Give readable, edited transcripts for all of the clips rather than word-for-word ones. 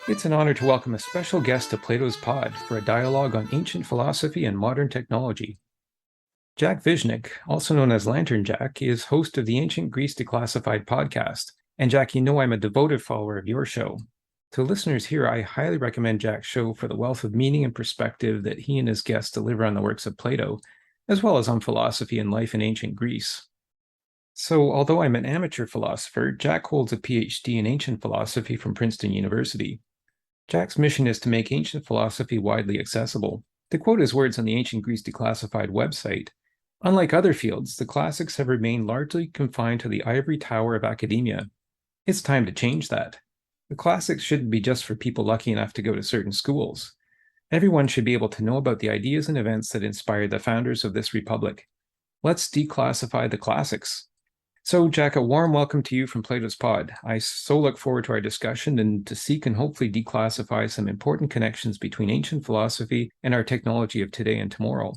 It's an honor to welcome a special guest to Plato's Pod for a dialogue on ancient philosophy and modern technology. Jack Viznik, also known as Lantern Jack, is host of the Ancient Greece Declassified podcast. And Jack, you know I'm a devoted follower of your show. To listeners here, I highly recommend Jack's show for the wealth of meaning and perspective that he and his guests deliver on the works of Plato, as well as on philosophy and life in ancient Greece. So, although I'm an amateur philosopher, Jack holds a PhD in ancient philosophy from Princeton University. Jack's mission is to make ancient philosophy widely accessible. To quote his words on the Ancient Greece Declassified website, unlike other fields, the classics have remained largely confined to the ivory tower of academia. It's time to change that. The classics shouldn't be just for people lucky enough to go to certain schools. Everyone should be able to know about the ideas and events that inspired the founders of this republic. Let's declassify the classics. So, Jack, a warm welcome to you from Plato's Pod. I so look forward to our discussion and to seek and hopefully declassify some important connections between ancient philosophy and our technology of today and tomorrow.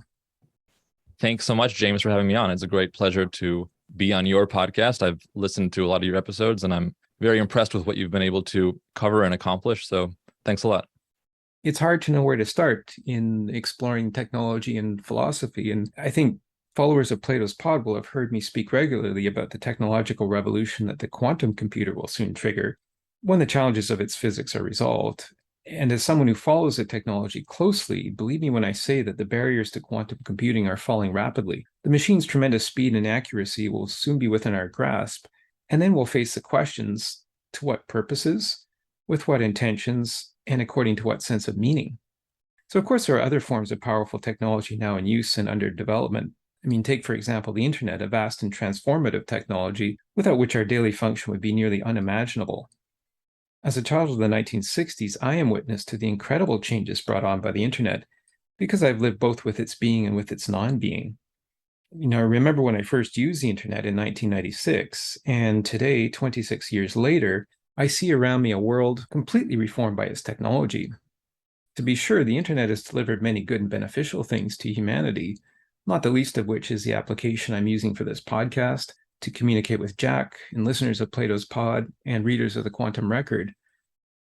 Thanks so much, James, for having me on. It's a great pleasure to be on your podcast. I've listened to a lot of your episodes, and I'm very impressed with what you've been able to cover and accomplish. So thanks a lot. It's hard to know where to start in exploring technology and philosophy. And I think followers of Plato's Pod will have heard me speak regularly about the technological revolution that the quantum computer will soon trigger when the challenges of its physics are resolved. And as someone who follows the technology closely, believe me when I say that the barriers to quantum computing are falling rapidly. The machine's tremendous speed and accuracy will soon be within our grasp, and then we'll face the questions: to what purposes, with what intentions, and according to what sense of meaning? So, of course, there are other forms of powerful technology now in use and under development. I mean, take, for example, the internet, a vast and transformative technology without which our daily function would be nearly unimaginable. As a child of the 1960s, I am witness to the incredible changes brought on by the internet because I've lived both with its being and with its non-being. I remember when I first used the internet in 1996, and today, 26 years later, I see around me a world completely reformed by its technology. To be sure, the internet has delivered many good and beneficial things to humanity, not the least of which is the application I'm using for this podcast to communicate with Jack and listeners of Plato's Pod and readers of the Quantum Record.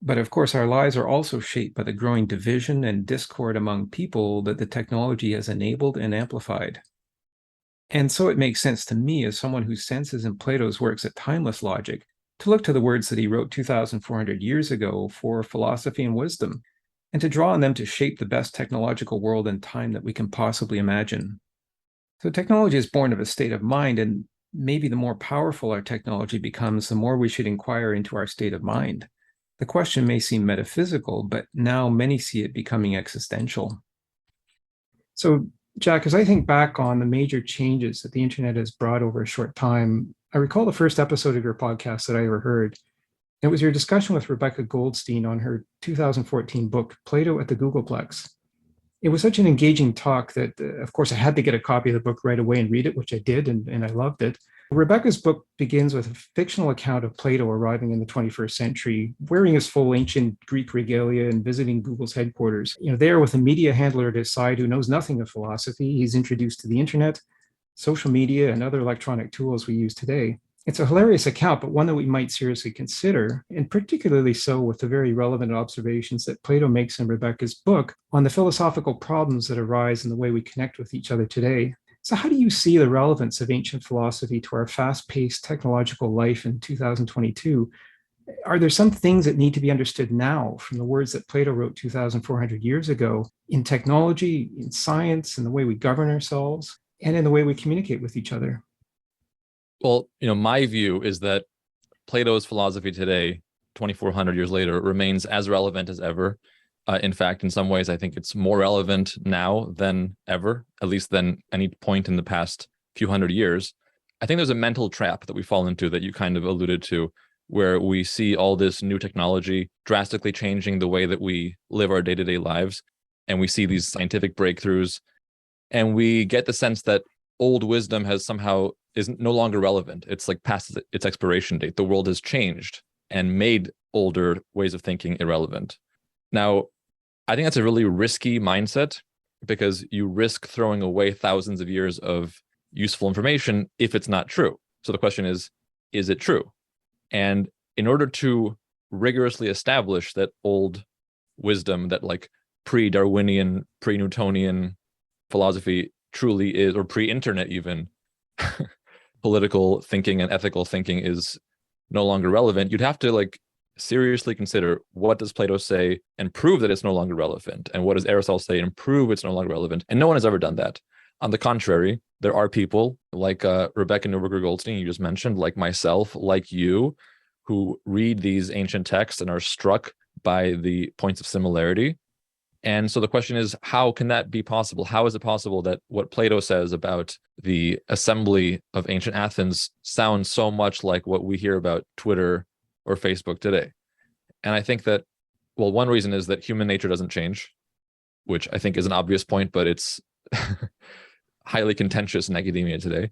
But of course, our lives are also shaped by the growing division and discord among people that the technology has enabled and amplified. And so it makes sense to me, as someone who senses in Plato's works a timeless logic, to look to the words that he wrote 2,400 years ago for philosophy and wisdom, and to draw on them to shape the best technological world and time that we can possibly imagine. So technology is born of a state of mind, and maybe the more powerful our technology becomes, the more we should inquire into our state of mind. The question may seem metaphysical, but now many see it becoming existential. So, Jack, as I think back on the major changes that the internet has brought over a short time, I recall the first episode of your podcast that I ever heard. It was your discussion with Rebecca Goldstein on her 2014 book, Plato at the Googleplex. It was such an engaging talk that, of course, I had to get a copy of the book right away and read it, which I did, and I loved it. Rebecca's book begins with a fictional account of Plato arriving in the 21st century, wearing his full ancient Greek regalia and visiting Google's headquarters. There with a media handler at his side who knows nothing of philosophy, he's introduced to the internet, social media, and other electronic tools we use today. It's a hilarious account, but one that we might seriously consider, and particularly so with the very relevant observations that Plato makes in Rebecca's book on the philosophical problems that arise in the way we connect with each other today. So how do you see the relevance of ancient philosophy to our fast-paced technological life in 2022? Are there some things that need to be understood now from the words that Plato wrote 2,400 years ago in technology, in science, in the way we govern ourselves, and in the way we communicate with each other? Well, my view is that Plato's philosophy today, 2,400 years later, remains as relevant as ever. In fact, in some ways, I think it's more relevant now than ever, at least than any point in the past few hundred years. I think there's a mental trap that we fall into that you kind of alluded to, where we see all this new technology drastically changing the way that we live our day-to-day lives, and we see these scientific breakthroughs, and we get the sense that old wisdom is no longer relevant. It's like past its expiration date. The world has changed and made older ways of thinking irrelevant. Now, I think that's a really risky mindset because you risk throwing away thousands of years of useful information if it's not true. So the question is it true? And in order to rigorously establish that old wisdom, that like pre-Darwinian, pre-Newtonian philosophy truly is, or pre-internet even, political thinking and ethical thinking is no longer relevant, you'd have to like seriously consider, what does Plato say and prove that it's no longer relevant, and what does Aristotle say and prove it's no longer relevant? And no one has ever done that. On the contrary, there are people like Rebecca Neuberger-Goldstein, you just mentioned, like myself, like you, who read these ancient texts and are struck by the points of similarity. And so the question is, how can that be possible? How is it possible that what Plato says about the assembly of ancient Athens sounds so much like what we hear about Twitter or Facebook today? And I think that, well, one reason is that human nature doesn't change, which I think is an obvious point, but it's highly contentious in academia today.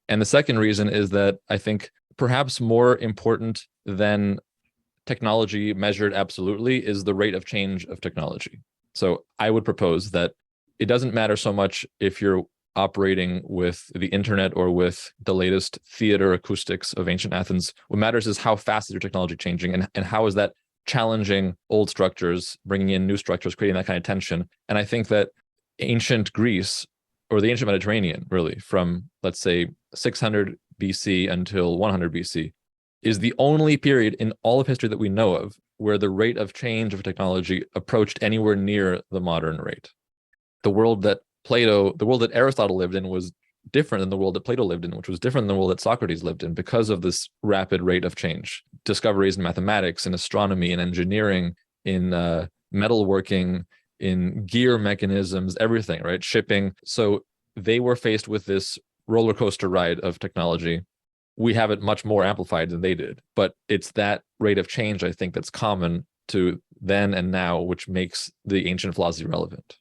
And the second reason is that I think perhaps more important than technology measured absolutely is the rate of change of technology. So I would propose that it doesn't matter so much if you're operating with the internet or with the latest theater acoustics of ancient Athens. What matters is how fast is your technology changing, and how is that challenging old structures, bringing in new structures, creating that kind of tension. And I think that ancient Greece, or the ancient Mediterranean, really, from, let's say, 600 BC until 100 BC, is the only period in all of history that we know of where the rate of change of technology approached anywhere near the modern rate. The world that Aristotle lived in was different than the world that Plato lived in, which was different than the world that Socrates lived in, because of this rapid rate of change. Discoveries in mathematics, in astronomy, in engineering, in metalworking, in gear mechanisms, everything, right? Shipping. So they were faced with this roller coaster ride of technology. We have it much more amplified than they did, but it's that rate of change, I think, that's common to then and now, which makes the ancient philosophy relevant.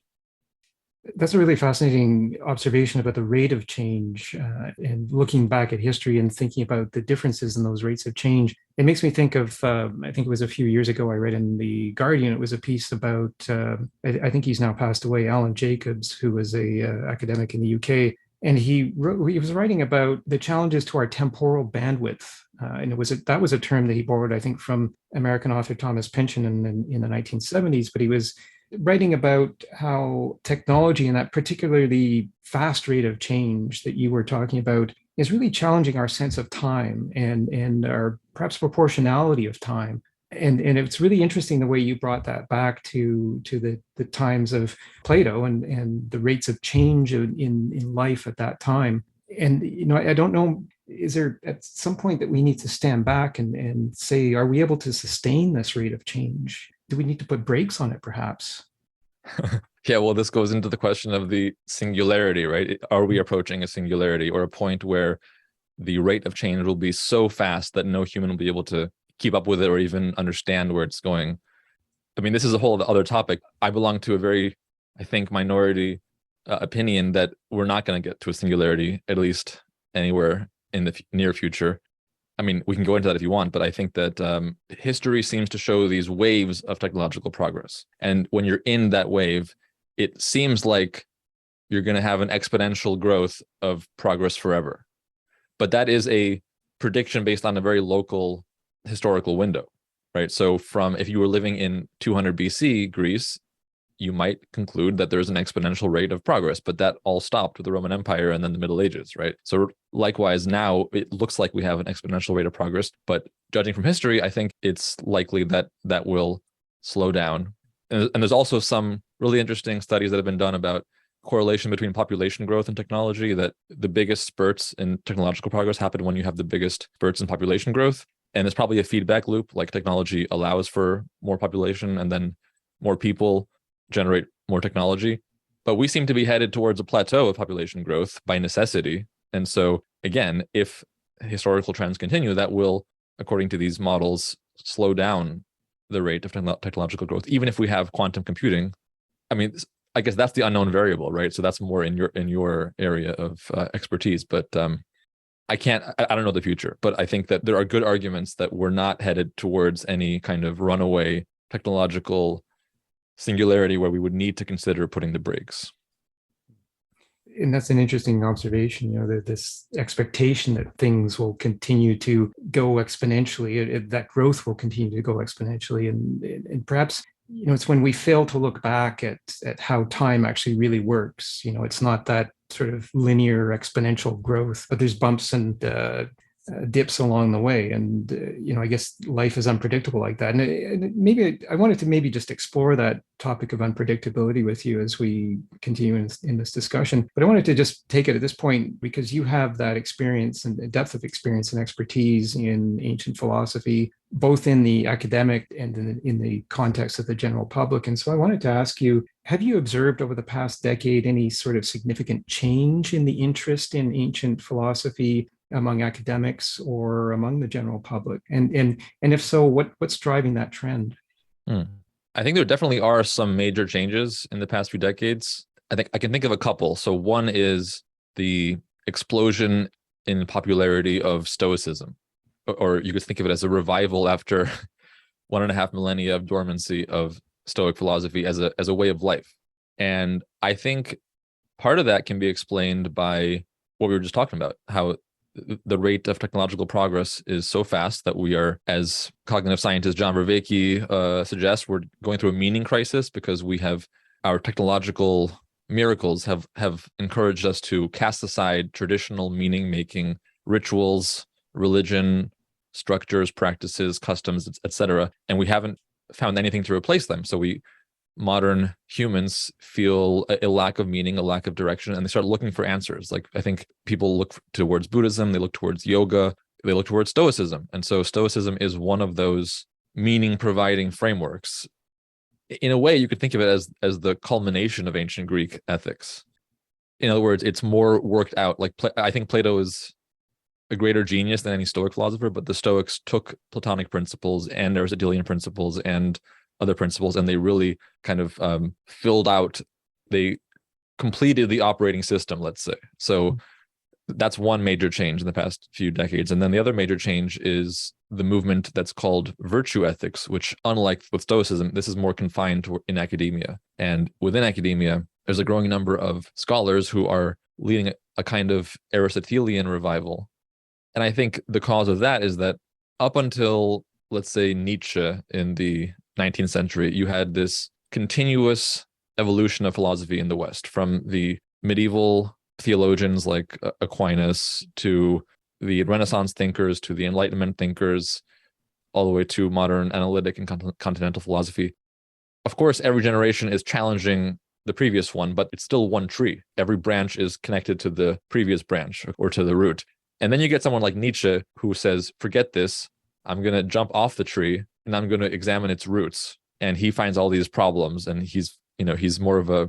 That's a really fascinating observation about the rate of change, and looking back at history and thinking about the differences in those rates of change. It makes me think of, I think it was a few years ago, I read in The Guardian, it was a piece about, I think he's now passed away, Alan Jacobs, who was a academic in the UK. And he was writing about the challenges to our temporal bandwidth. And that was a term that he borrowed, I think, from American author Thomas Pynchon in the 1970s. But he was writing about how technology and that particularly fast rate of change that you were talking about is really challenging our sense of time and our perhaps proportionality of time. And it's really interesting the way you brought that back to the times of Plato and the rates of change in life at that time. And I don't know, is there at some point that we need to stand back and say, are we able to sustain this rate of change? Do we need to put brakes on it, perhaps? Yeah, well, this goes into the question of the singularity, right? Are we approaching a singularity, or a point where the rate of change will be so fast that no human will be able to keep up with it or even understand where it's going? I mean, this is a whole other topic. I belong to a very, I think, minority opinion that we're not going to get to a singularity, at least anywhere in the near future. I mean, we can go into that if you want, but I think that history seems to show these waves of technological progress. And when you're in that wave, it seems like you're going to have an exponential growth of progress forever. But that is a prediction based on a very local historical window, right? So if you were living in 200 BC Greece, you might conclude that there's an exponential rate of progress, but that all stopped with the Roman Empire and then the Middle Ages, right? So likewise, now it looks like we have an exponential rate of progress, but judging from history, I think it's likely that that will slow down. And there's also some really interesting studies that have been done about correlation between population growth and technology, that the biggest spurts in technological progress happen when you have the biggest spurts in population growth. And there's probably a feedback loop, like technology allows for more population and then more people generate more technology. But we seem to be headed towards a plateau of population growth by necessity. And so again, if historical trends continue, that will, according to these models, slow down the rate of technological growth, even if we have quantum computing. I mean, I guess that's the unknown variable, right? So that's more in your area of expertise. But I don't know the future, but I think that there are good arguments that we're not headed towards any kind of runaway technological singularity where we would need to consider putting the brakes. And that's an interesting observation, that this expectation that things will continue to go exponentially, that growth will continue to go exponentially. And perhaps, it's when we fail to look back at how time actually really works. It's not that sort of linear exponential growth, but there's bumps and dips along the way. And, I guess life is unpredictable like that. And maybe I wanted to maybe just explore that topic of unpredictability with you as we continue in this discussion. But I wanted to just take it at this point because you have that experience and depth of experience and expertise in ancient philosophy, both in the academic and in the context of the general public. And so I wanted to ask you, have you observed over the past decade any sort of significant change in the interest in ancient philosophy among academics or among the general public? And if so, what's driving that trend? I think there definitely are some major changes in the past few decades. I think I can think of a couple. So one is the explosion in popularity of Stoicism, or you could think of it as a revival after 1.5 millennia of dormancy of Stoic philosophy as a way of life. And I think part of that can be explained by what we were just talking about, how the rate of technological progress is so fast that we are, as cognitive scientist John Vervaeke suggests, we're going through a meaning crisis because we have our technological miracles have encouraged us to cast aside traditional meaning-making rituals, religion, structures, practices, customs, etc., and we haven't found anything to replace them. So modern humans feel a lack of meaning, a lack of direction, and they start looking for answers. Like, I think people look towards Buddhism, they look towards yoga, they look towards Stoicism. And so Stoicism is one of those meaning-providing frameworks. In a way, you could think of it as the culmination of ancient Greek ethics. In other words, it's more worked out. Like, I think Plato is a greater genius than any Stoic philosopher, but the Stoics took Platonic principles and Aristotelian principles and other principles, and they really kind of they completed the operating system, let's say. So that's one major change in the past few decades. And then the other major change is the movement that's called virtue ethics, which, unlike with Stoicism, this is more confined to in academia. And within academia, there's a growing number of scholars who are leading a kind of Aristotelian revival. And I think the cause of that is that up until, let's say, Nietzsche in the 19th century, you had this continuous evolution of philosophy in the West, from the medieval theologians like Aquinas to the Renaissance thinkers to the Enlightenment thinkers, all the way to modern analytic and continental philosophy. Of course, every generation is challenging the previous one, but it's still one tree. Every branch is connected to the previous branch or to the root. And then you get someone like Nietzsche who says, forget this, I'm going to jump off the tree and I'm going to examine its roots. And he finds all these problems, and he's more of a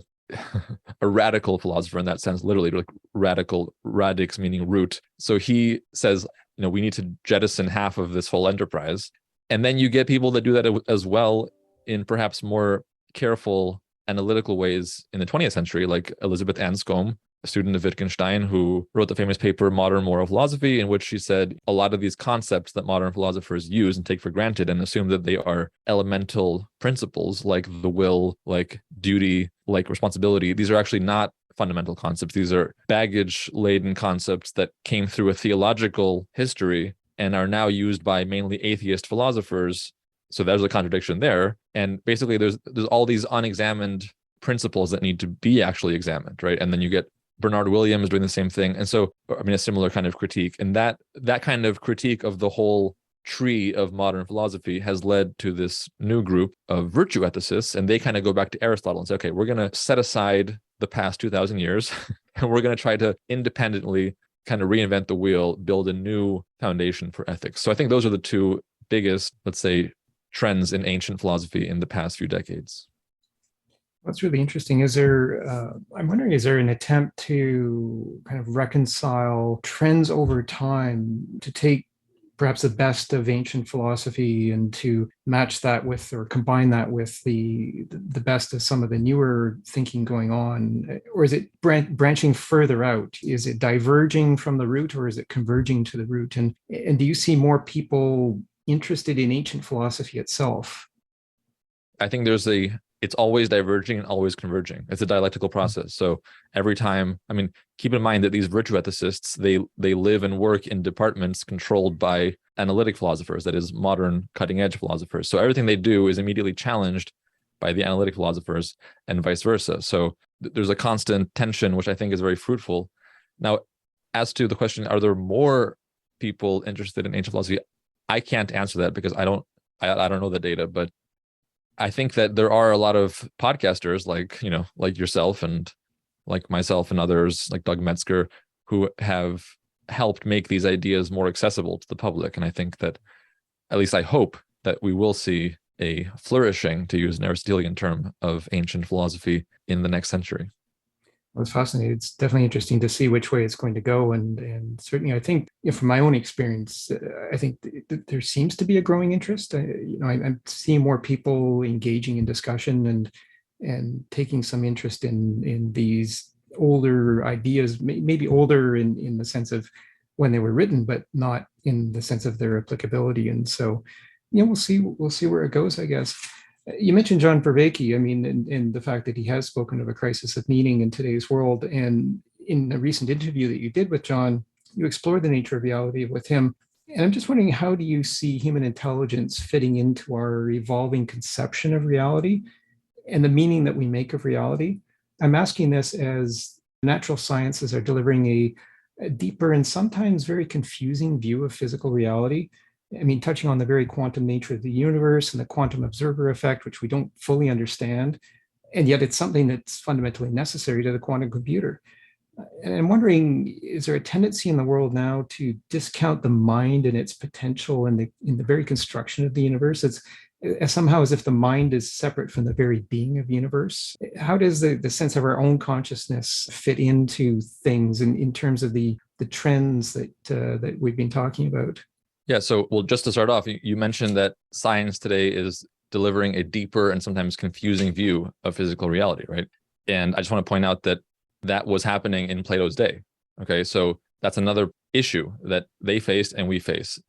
radical philosopher in that sense, literally, like radical, radix meaning root. So he says, we need to jettison half of this whole enterprise. And then you get people that do that as well in perhaps more careful analytical ways in the 20th century, like Elizabeth Anscombe, a student of Wittgenstein, who wrote the famous paper Modern Moral Philosophy, in which she said a lot of these concepts that modern philosophers use and take for granted and assume that they are elemental principles, like the will, like duty, like responsibility, these are actually not fundamental concepts. These are baggage-laden concepts that came through a theological history and are now used by mainly atheist philosophers. So there's a contradiction there. And basically there's all these unexamined principles that need to be actually examined, right? And then you get Bernard Williams doing the same thing. And so, a similar kind of critique. And that kind of critique of the whole tree of modern philosophy has led to this new group of virtue ethicists. And they kind of go back to Aristotle and say, okay, we're going to set aside the past 2,000 years and we're going to try to independently kind of reinvent the wheel, build a new foundation for ethics. So I think those are the two biggest, let's say, trends in ancient philosophy in the past few decades. That's really interesting. I'm wondering, is there an attempt to kind of reconcile trends over time, to take perhaps the best of ancient philosophy and to match that with, or combine that with the best of some of the newer thinking going on? Or is it branching further out? Is it diverging from the root, or is it converging to the root? And do you see more people interested in ancient philosophy itself? I think there's a it's always diverging and always converging. It's a dialectical process. So every time, I mean, keep in mind that these virtue ethicists, they live and work in departments controlled by analytic philosophers, that is modern cutting edge philosophers. So everything they do is immediately challenged by the analytic philosophers and vice versa. So there's a constant tension, which I think is very fruitful. Now, as to the question, are there more people interested in ancient philosophy? I can't answer that because I don't know the data, but I think that there are a lot of podcasters like yourself and like myself and others like Doug Metzger who have helped make these ideas more accessible to the public. And I think that, at least I hope, that we will see a flourishing, to use an Aristotelian term, of ancient philosophy in the next century. Well, it's fascinating. It's definitely interesting to see which way it's going to go. And certainly, I think, from my own experience, I think there seems to be a growing interest. I'm seeing more people engaging in discussion and taking some interest in these older ideas, maybe older in the sense of when they were written, but not in the sense of their applicability. And so, we'll see where it goes, I guess. You mentioned John Vervaeke, I mean, and the fact that he has spoken of a crisis of meaning in today's world. And in a recent interview that you did with John, you explored the nature of reality with him. And I'm just wondering, how do you see human intelligence fitting into our evolving conception of reality and the meaning that we make of reality? I'm asking this as natural sciences are delivering a deeper and sometimes very confusing view of physical reality. I mean, touching on the very quantum nature of the universe and the quantum observer effect, which we don't fully understand, and yet it's something that's fundamentally necessary to the quantum computer. And I'm wondering, is there a tendency in the world now to discount the mind and its potential in the very construction of the universe? It's somehow as if the mind is separate from the very being of the universe. How does the sense of our own consciousness fit into things in terms of the trends that we've been talking about? Yeah, so, well, just to start off, you mentioned that science today is delivering a deeper and sometimes confusing view of physical reality, right? And I just want to point out that that was happening in Plato's day. Okay, so that's another issue that they faced and we face.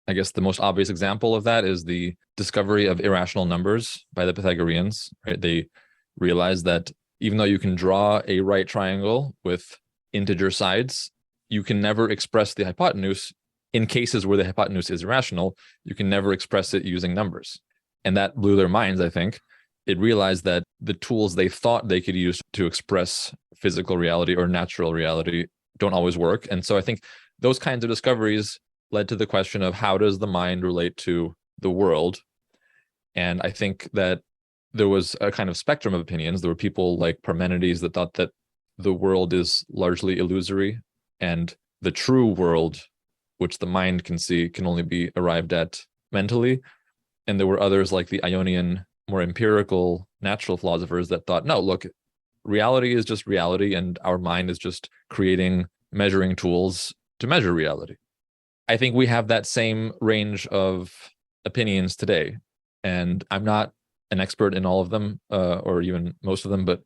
I guess the most obvious example of that is the discovery of irrational numbers by the Pythagoreans, right? They realized that even though you can draw a right triangle with integer sides, you can never express the hypotenuse. In cases where the hypotenuse is irrational, you can never express it using numbers. And that blew their minds, I think. It realized that the tools they thought they could use to express physical reality or natural reality don't always work. And so I think those kinds of discoveries led to the question of, how does the mind relate to the world? And I think that there was a kind of spectrum of opinions. There were people like Parmenides that thought that the world is largely illusory, and the true world, which the mind can see, can only be arrived at mentally. And there were others like the Ionian, more empirical, natural philosophers that thought, no, look, reality is just reality, and our mind is just creating measuring tools to measure reality. I think we have that same range of opinions today. And I'm not an expert in all of them, or even most of them, but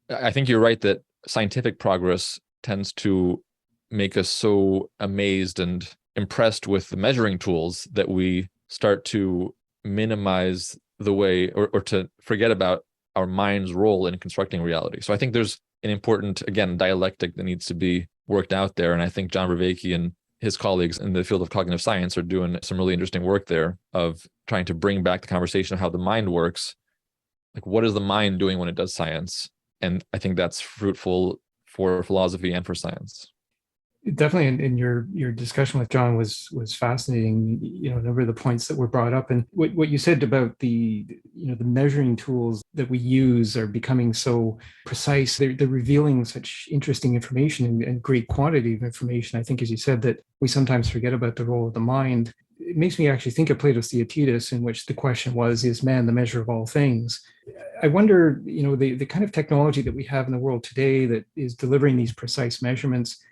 I think you're right that scientific progress tends to make us so amazed and impressed with the measuring tools that we start to minimize the way, or to forget about our mind's role in constructing reality. So I think there's an important, again, dialectic that needs to be worked out there. And I think John Vervaeke and his colleagues in the field of cognitive science are doing some really interesting work there of trying to bring back the conversation of how the mind works. Like, what is the mind doing when it does science? And I think that's fruitful for philosophy and for science. Definitely, and your discussion with John was fascinating. A number of the points that were brought up, and what you said about the measuring tools that we use are becoming so precise. They're revealing such interesting information and great quantity of information. I think, as you said, that we sometimes forget about the role of the mind. It makes me actually think of Plato's Theaetetus, in which the question was, is man the measure of all things? I wonder, the kind of technology that we have in the world today that is delivering these precise measurements,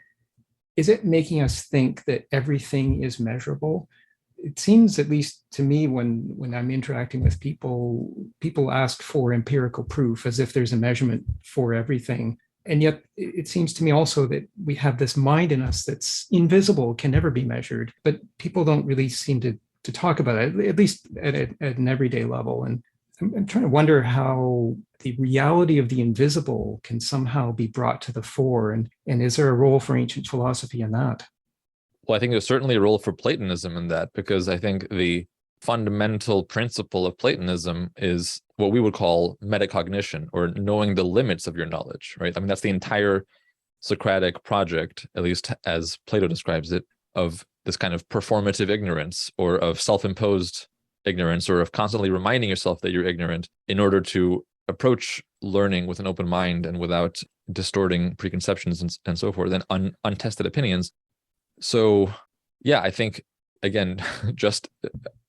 is it making us think that everything is measurable? It seems, at least to me, when I'm interacting with people ask for empirical proof as if there's a measurement for everything. And yet it seems to me also that we have this mind in us that's invisible, can never be measured, but people don't really seem to talk about it, at least at an everyday level. And I'm trying to wonder how the reality of the invisible can somehow be brought to the fore. And is there a role for ancient philosophy in that? Well, I think there's certainly a role for Platonism in that, because I think the fundamental principle of Platonism is what we would call metacognition, or knowing the limits of your knowledge, right? I mean, that's the entire Socratic project, at least as Plato describes it, of this kind of performative ignorance, or of self-imposed ignorance, or of constantly reminding yourself that you're ignorant in order to approach learning with an open mind and without distorting preconceptions and so forth, and untested opinions. So yeah, I think, again, just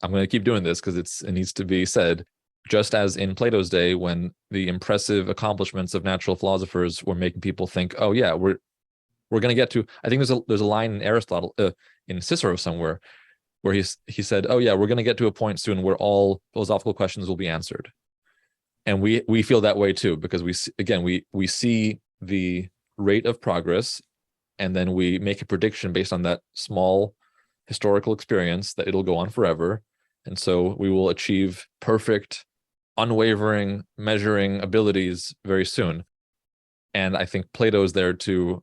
I'm going to keep doing this because it needs to be said. Just as in Plato's day, when the impressive accomplishments of natural philosophers were making people think, oh yeah, we're going to get to. I think there's a line in Aristotle, in Cicero somewhere, where he said, oh yeah, we're going to get to a point soon where all philosophical questions will be answered, and we feel that way too, because we see the rate of progress, and then we make a prediction based on that small historical experience that it'll go on forever, and so we will achieve perfect, unwavering measuring abilities very soon. And I think Plato is there to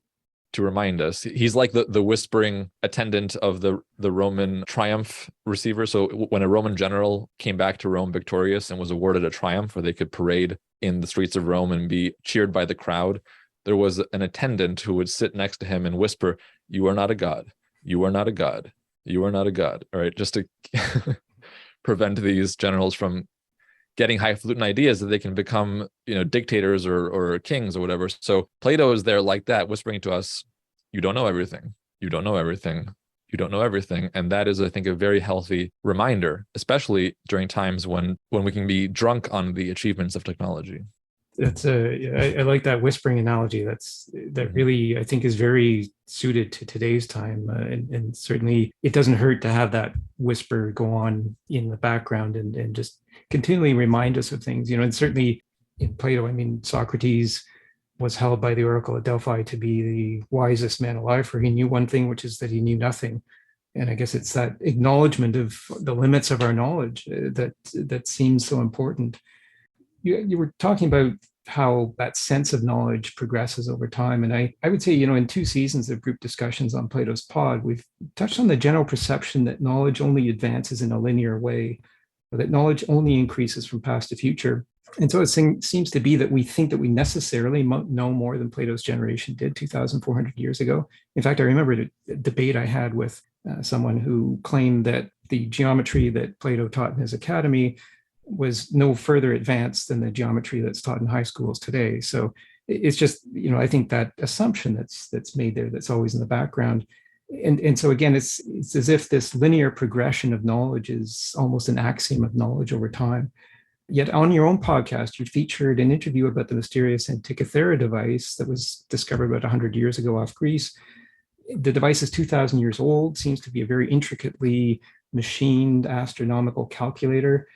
remind us. He's like the whispering attendant of the Roman triumph receiver. So when a Roman general came back to Rome victorious and was awarded a triumph where they could parade in the streets of Rome and be cheered by the crowd, there was an attendant who would sit next to him and whisper, "You are not a god. You are not a god. You are not a god." All right, just to prevent these generals from getting highfalutin ideas that they can become, dictators or kings or whatever. So Plato is there like that, whispering to us, you don't know everything. You don't know everything. You don't know everything. And that is, I think, a very healthy reminder, especially during times when we can be drunk on the achievements of technology. I like that whispering analogy. That really, I think, is very suited to today's time, and certainly it doesn't hurt to have that whisper go on in the background and just continually remind us of things. And certainly in Plato, I mean, Socrates was held by the Oracle at Delphi to be the wisest man alive, for he knew one thing, which is that he knew nothing. And I guess it's that acknowledgement of the limits of our knowledge that seems so important. You were talking about how that sense of knowledge progresses over time. And I would say, in 2 seasons of group discussions on Plato's Pod, we've touched on the general perception that knowledge only advances in a linear way, or that knowledge only increases from past to future. And so it seems to be that we think that we necessarily know more than Plato's generation did 2,400 years ago. In fact, I remember a debate I had with someone who claimed that the geometry that Plato taught in his academy was no further advanced than the geometry that's taught in high schools today. So it's just, I think that assumption that's made there, that's always in the background. And so again, it's as if this linear progression of knowledge is almost an axiom of knowledge over time. Yet on your own podcast, you featured an interview about the mysterious Antikythera device that was discovered about 100 years ago off Greece. The device is 2,000 years old, seems to be a very intricately machined astronomical calculator.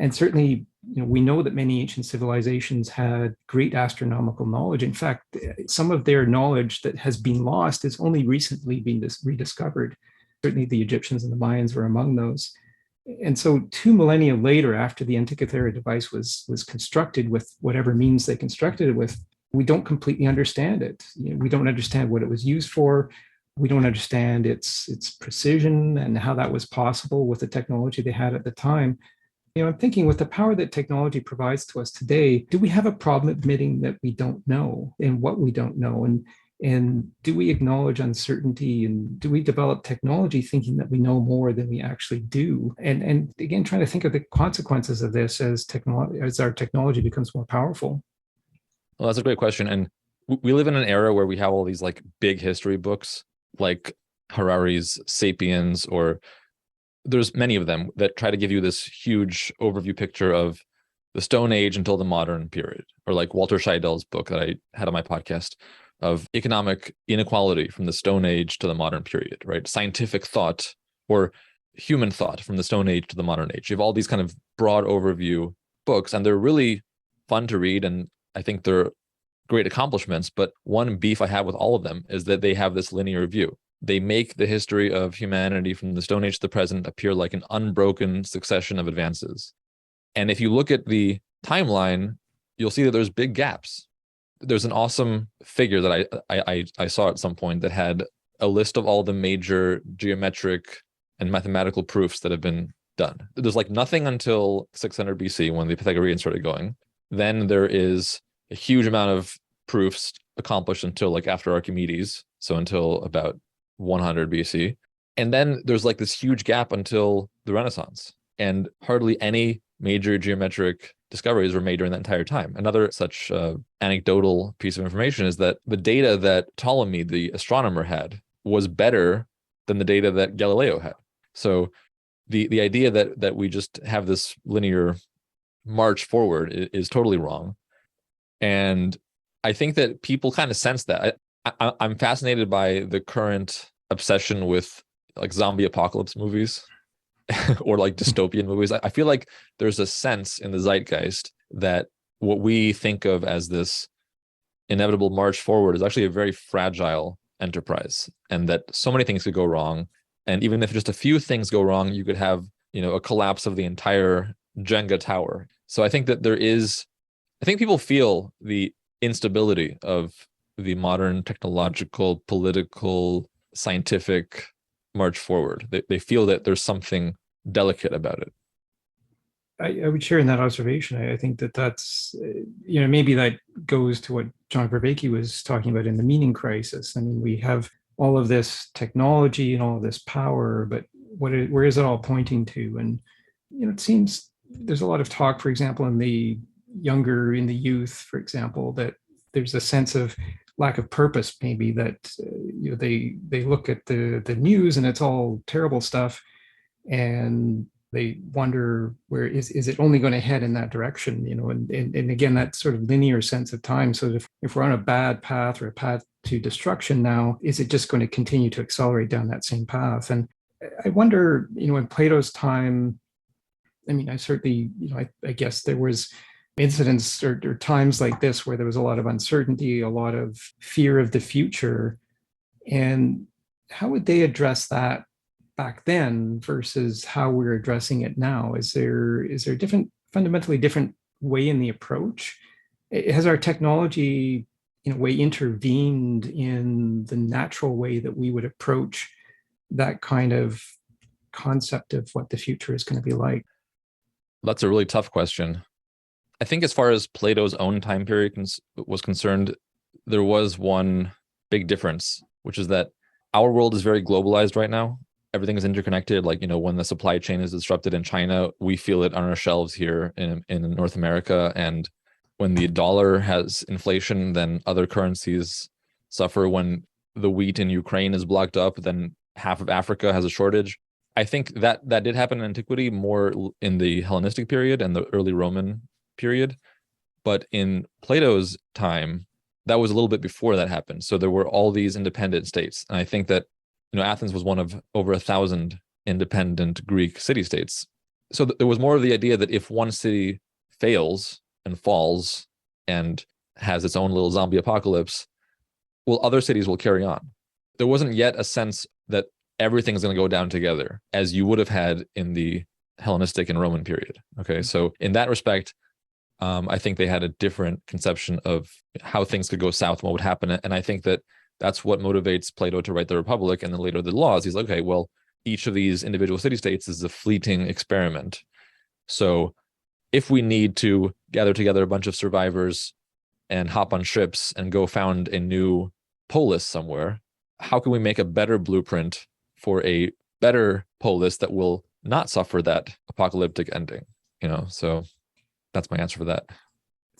And certainly, we know that many ancient civilizations had great astronomical knowledge. In fact, some of their knowledge that has been lost has only recently been rediscovered. Certainly, the Egyptians and the Mayans were among those. And so 2 millennia later, after the Antikythera device was constructed with whatever means they constructed it with, we don't completely understand it. We don't understand what it was used for. We don't understand its precision and how that was possible with the technology they had at the time. I'm thinking, with the power that technology provides to us today, do we have a problem admitting that we don't know and what we don't know? And do we acknowledge uncertainty, and do we develop technology thinking that we know more than we actually do? And again, trying to think of the consequences of this as our technology becomes more powerful. Well, that's a great question. And we live in an era where we have all these like big history books, like Harari's Sapiens, or there's many of them that try to give you this huge overview picture of the Stone Age until the modern period, or like Walter Scheidel's book that I had on my podcast of economic inequality from the Stone Age to the modern period, right? Scientific thought or human thought from the Stone Age to the modern age. You have all these kind of broad overview books, and they're really fun to read, and I think they're great accomplishments. But one beef I have with all of them is that they have this linear view. They make the history of humanity from the Stone Age to the present appear like an unbroken succession of advances. And if you look at the timeline, you'll see that there's big gaps. There's an awesome figure that I saw at some point that had a list of all the major geometric and mathematical proofs that have been done. There's like nothing until 600 BC when the Pythagoreans started going. Then there is a huge amount of proofs accomplished until like after Archimedes, so until about 100 BC. And then there's like this huge gap until the Renaissance, and hardly any major geometric discoveries were made during that entire time. Another such anecdotal piece of information is that the data that Ptolemy, the astronomer, had was better than the data that Galileo had. So the idea that we just have this linear march forward is totally wrong. And I think that people kind of sense that. I'm fascinated by the current obsession with like zombie apocalypse movies or like dystopian movies. I feel like there's a sense in the zeitgeist that what we think of as this inevitable march forward is actually a very fragile enterprise, and that so many things could go wrong. And even if just a few things go wrong, you could have, a collapse of the entire Jenga tower. So I think that I think people feel the instability of the modern technological, political, scientific march forward. They feel that there's something delicate about it. I would share in that observation. I think that's, maybe that goes to what John Vervaeke was talking about in the meaning crisis. I mean, we have all of this technology and all of this power, but where is it all pointing to? And, it seems there's a lot of talk, for example, in the youth, for example, that there's a sense of lack of purpose, maybe that they look at the news and it's all terrible stuff, and they wonder where is it only going to head in that direction, and again, that sort of linear sense of time. So if we're on a bad path or a path to destruction now, is it just going to continue to accelerate down that same path? And I wonder, in Plato's time, I mean, I certainly, I guess there was incidents or times like this where there was a lot of uncertainty, a lot of fear of the future. And how would they address that back then versus how we're addressing it now? Is there a fundamentally different way in the approach? Has our technology, in a way, intervened in the natural way that we would approach that kind of concept of what the future is going to be like? That's a really tough question. I think as far as Plato's own time period was concerned, there was one big difference, which is that our world is very globalized right now. Everything is interconnected. Like, when the supply chain is disrupted in China, we feel it on our shelves here in North America. And when the dollar has inflation, then other currencies suffer. When the wheat in Ukraine is blocked up, then half of Africa has a shortage. I think that did happen in antiquity, more in the Hellenistic period and the early Roman period. But in Plato's time, that was a little bit before that happened. So there were all these independent states. And I think that, Athens was one of over 1,000 independent Greek city-states. So there was more of the idea that if one city fails and falls and has its own little zombie apocalypse, well, other cities will carry on. There wasn't yet a sense that everything's going to go down together as you would have had in the Hellenistic and Roman period. Okay, so in that respect, I think they had a different conception of how things could go south and what would happen. And I think that that's what motivates Plato to write the Republic and then later the Laws. He's like, okay, well, each of these individual city-states is a fleeting experiment. So if we need to gather together a bunch of survivors and hop on ships and go found a new polis somewhere, how can we make a better blueprint for a better polis that will not suffer that apocalyptic ending? So that's my answer for that.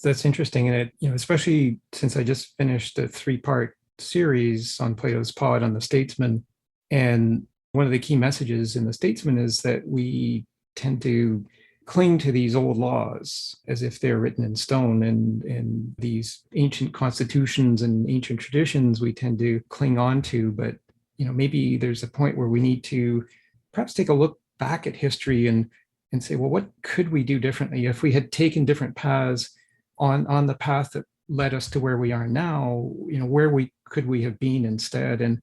That's interesting. And especially since I just finished a 3-part series on Plato's Pod on the Statesman. And one of the key messages in the Statesman is that we tend to cling to these old laws as if they're written in stone, and these ancient constitutions and ancient traditions we tend to cling on to. But maybe there's a point where we need to perhaps take a look back at history and say, well, what could we do differently if we had taken different paths on the path that led us to where we are now? Where could we have been instead? And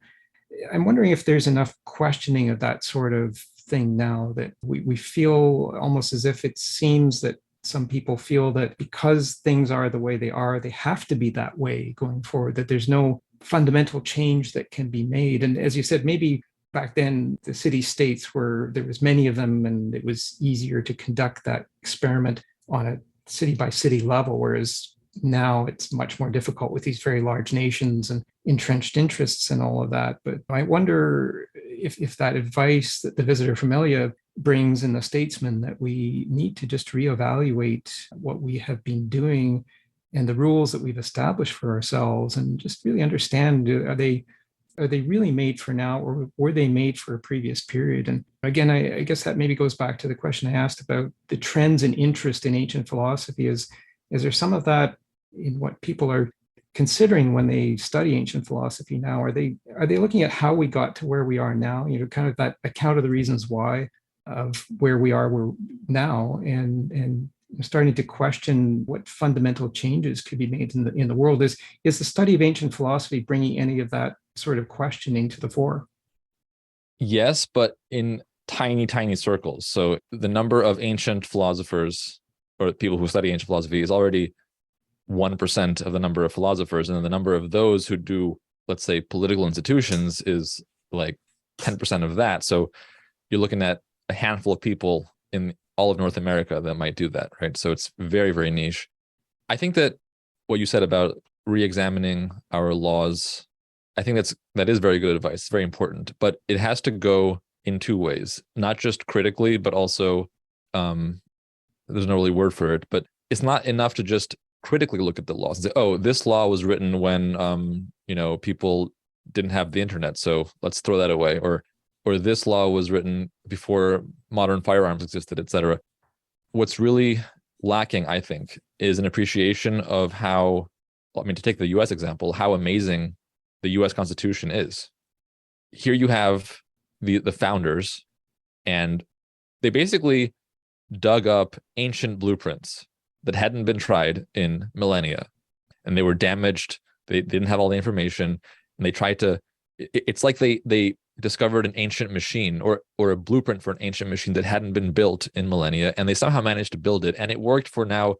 I'm wondering if there's enough questioning of that sort of thing now, that we feel almost as if it seems that some people feel that because things are the way they are, they have to be that way going forward, that there's no fundamental change that can be made. And as you said, maybe back then the city states were, there was many of them, and it was easier to conduct that experiment on a city by city level, whereas now it's much more difficult with these very large nations and entrenched interests and all of that. But I wonder if that advice that the visitor from Elia brings in the statesman, that we need to just reevaluate what we have been doing and the rules that we've established for ourselves, and just really understand, are they really made for now, or were they made for a previous period? And again, I guess that maybe goes back to the question I asked about the trends and interest in ancient philosophy. Is there some of that in what people are considering when they study ancient philosophy now? Are they looking at how we got to where we are now? Kind of that account of the reasons why of where we are now, and starting to question what fundamental changes could be made in the world. Is the study of ancient philosophy bringing any of that sort of questioning to the fore? Yes, but in tiny, tiny circles. So the number of ancient philosophers or people who study ancient philosophy is already 1% of the number of philosophers. And then the number of those who do, let's say, political institutions is like 10% of that. So you're looking at a handful of people in all of North America that might do that, right? So it's very, very niche. I think that what you said about re-examining our laws, I think that is very good advice. It's very important, but it has to go in two ways, not just critically, but also, there's no really word for it, but it's not enough to just critically look at the laws and say, oh, this law was written when, people didn't have the internet, so let's throw that away. Or this law was written before modern firearms existed, etc. What's really lacking, I think, is an appreciation of how, to take the US example, how amazing the US Constitution is. Here you have the founders, and they basically dug up ancient blueprints that hadn't been tried in millennia, and they were damaged. They didn't have all the information, and they tried to, it's like they discovered an ancient machine or a blueprint for an ancient machine that hadn't been built in millennia, and they somehow managed to build it, and it worked for now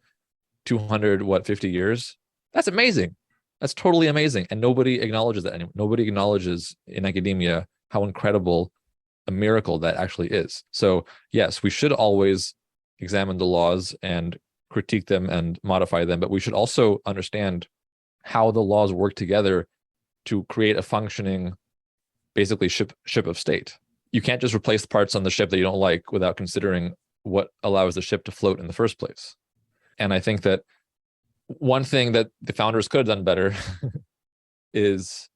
50 years. That's amazing. That's totally amazing. And nobody acknowledges that anymore. Nobody acknowledges in academia how incredible a miracle that actually is. So yes, we should always examine the laws and critique them and modify them, but we should also understand how the laws work together to create a functioning, basically ship of state. You can't just replace the parts on the ship that you don't like without considering what allows the ship to float in the first place. And I think that one thing that the founders could have done better is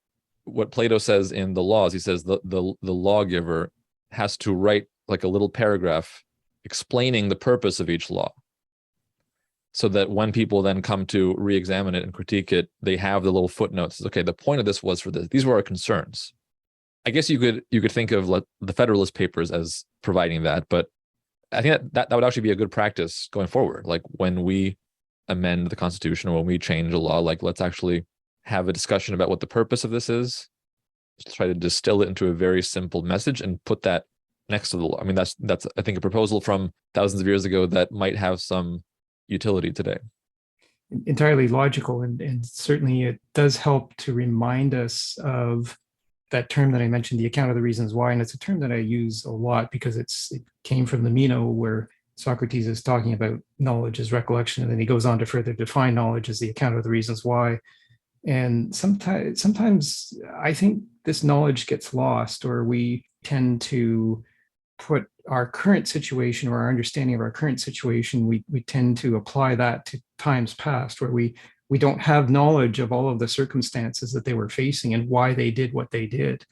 what Plato says in the laws. He says the lawgiver has to write like a little paragraph explaining the purpose of each law, so that when people then come to re-examine it and critique it, they have the little footnotes. Okay, the point of this was for this. These were our concerns. I guess you could think of the Federalist Papers as providing that, but I think that would actually be a good practice going forward. Like when we amend the Constitution or when we change a law, like let's actually have a discussion about what the purpose of this is. Let's try to distill it into a very simple message and put that next to the law. I mean, that's I think a proposal from thousands of years ago that might have some utility today. Entirely logical, and certainly it does help to remind us of that term that I mentioned, the account of the reasons why. And it's a term that I use a lot because it came from the Meno, where Socrates is talking about knowledge as recollection, and then he goes on to further define knowledge as the account of the reasons why. And sometimes I think this knowledge gets lost, or we tend to put our current situation or our understanding of our current situation, we tend to apply that to times past, where we don't have knowledge of all of the circumstances that they were facing and why they did what they did.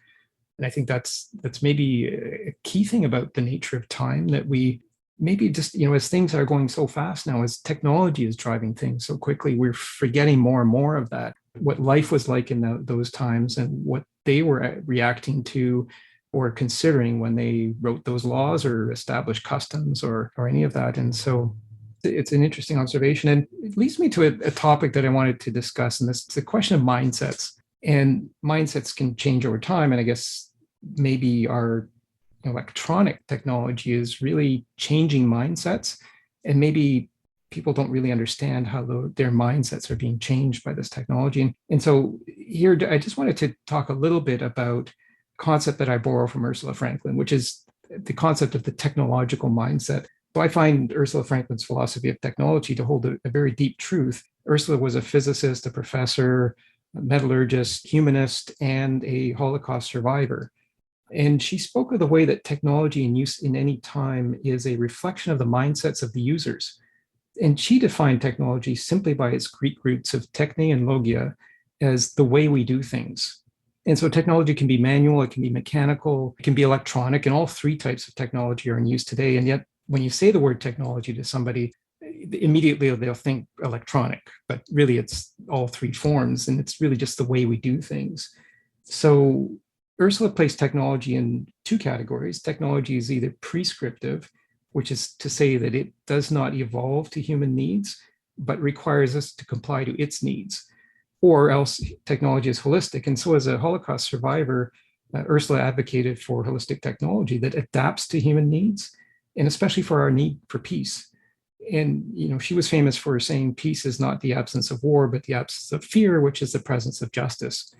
And I think that's maybe a key thing about the nature of time, that we maybe just, as things are going so fast now, as technology is driving things so quickly, we're forgetting more and more of that, what life was like in those times and what they were reacting to or considering when they wrote those laws or established customs or any of that. And so it's an interesting observation. And it leads me to a topic that I wanted to discuss, and this is the question of mindsets. And mindsets can change over time. And I guess maybe our electronic technology is really changing mindsets, and maybe people don't really understand how their mindsets are being changed by this technology. And so here, I just wanted to talk a little bit about a concept that I borrow from Ursula Franklin, which is the concept of the technological mindset. So I find Ursula Franklin's philosophy of technology to hold a very deep truth. Ursula was a physicist, a professor, a metallurgist, humanist, and a Holocaust survivor. And she spoke of the way that technology in use in any time is a reflection of the mindsets of the users. And she defined technology simply by its Greek roots of techne and logia as the way we do things. And so technology can be manual, it can be mechanical, it can be electronic, and all three types of technology are in use today. And yet, when you say the word technology to somebody, immediately they'll think electronic, but really it's all three forms, and it's really just the way we do things. So Ursula placed technology in two categories. Technology is either prescriptive, which is to say that it does not evolve to human needs, but requires us to comply to its needs, or else technology is holistic. And so as a Holocaust survivor, Ursula advocated for holistic technology that adapts to human needs, and especially for our need for peace. And she was famous for saying peace is not the absence of war, but the absence of fear, which is the presence of justice.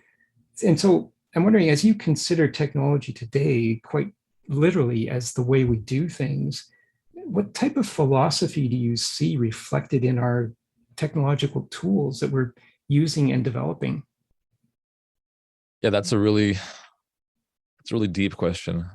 And so I'm wondering, as you consider technology today quite literally as the way we do things, what type of philosophy do you see reflected in our technological tools that we're using and developing? Yeah, that's a really deep question.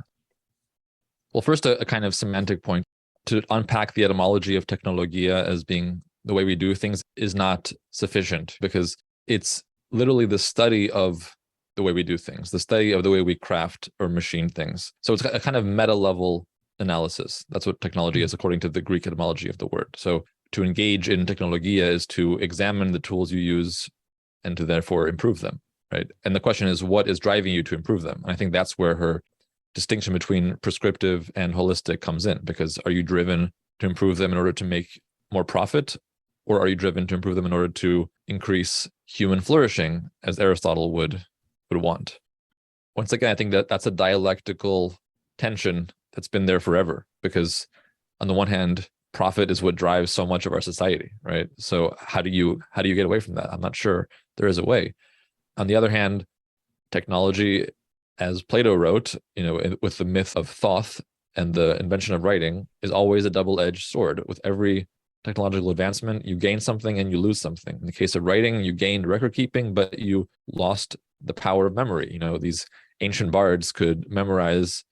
Well, first, a kind of semantic point. To unpack the etymology of technologia as being the way we do things is not sufficient, because it's literally the study of the way we do things, the study of the way we craft or machine things. So it's a kind of meta level analysis. That's what technology is, according to the Greek etymology of the word. So to engage in technologia is to examine the tools you use and to therefore improve them, right? And the question is, what is driving you to improve them? And I think that's where her distinction between prescriptive and holistic comes in, because are you driven to improve them in order to make more profit, or are you driven to improve them in order to increase human flourishing, as Aristotle would want? Once again, I think that that's a dialectical tension that's been there forever, because on the one hand, profit is what drives so much of our society, right? So how do you get away from that? I'm not sure there is a way. On the other hand, technology, as Plato wrote, with the myth of Thoth and the invention of writing, is always a double-edged sword. With every technological advancement, you gain something and you lose something. In the case of writing, you gained record keeping, but you lost the power of memory. These ancient bards could memorize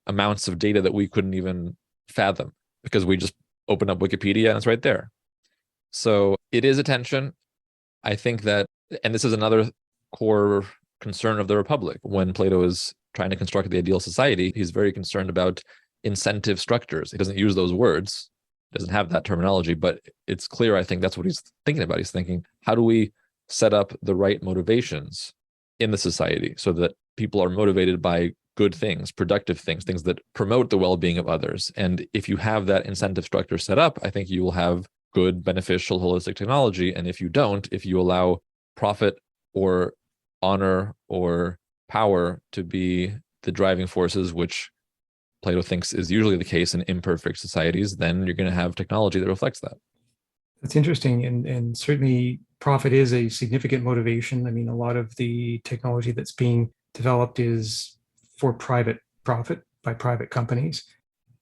amounts of data that we couldn't even fathom, because we just open up Wikipedia and it's right there. So it is a tension. I think that, and this is another core concern of the Republic. When Plato is trying to construct the ideal society, he's very concerned about incentive structures. He doesn't use those words, doesn't have that terminology, but it's clear, I think that's what he's thinking about. He's thinking, how do we set up the right motivations in the society so that people are motivated by good things, productive things, things that promote the well-being of others? And if you have that incentive structure set up, I think you will have good, beneficial, holistic technology. And if you don't, if you allow profit or honor or power to be the driving forces, which Plato thinks is usually the case in imperfect societies, then you're going to have technology that reflects that. That's interesting. And certainly profit is a significant motivation. I mean, a lot of the technology that's being developed is for private profit by private companies.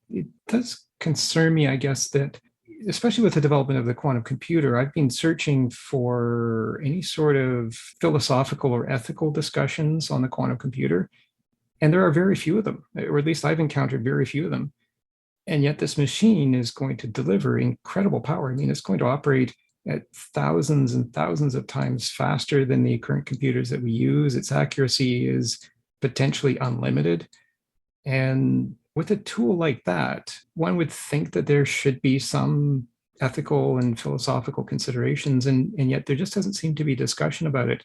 It does concern me, I guess, that especially with the development of the quantum computer, I've been searching for any sort of philosophical or ethical discussions on the quantum computer. And there are very few of them, or at least I've encountered very few of them. And yet this machine is going to deliver incredible power. I mean, it's going to operate at thousands and thousands of times faster than the current computers that we use. Its accuracy is potentially unlimited. And with a tool like that, one would think that there should be some ethical and philosophical considerations, and yet there just doesn't seem to be discussion about it.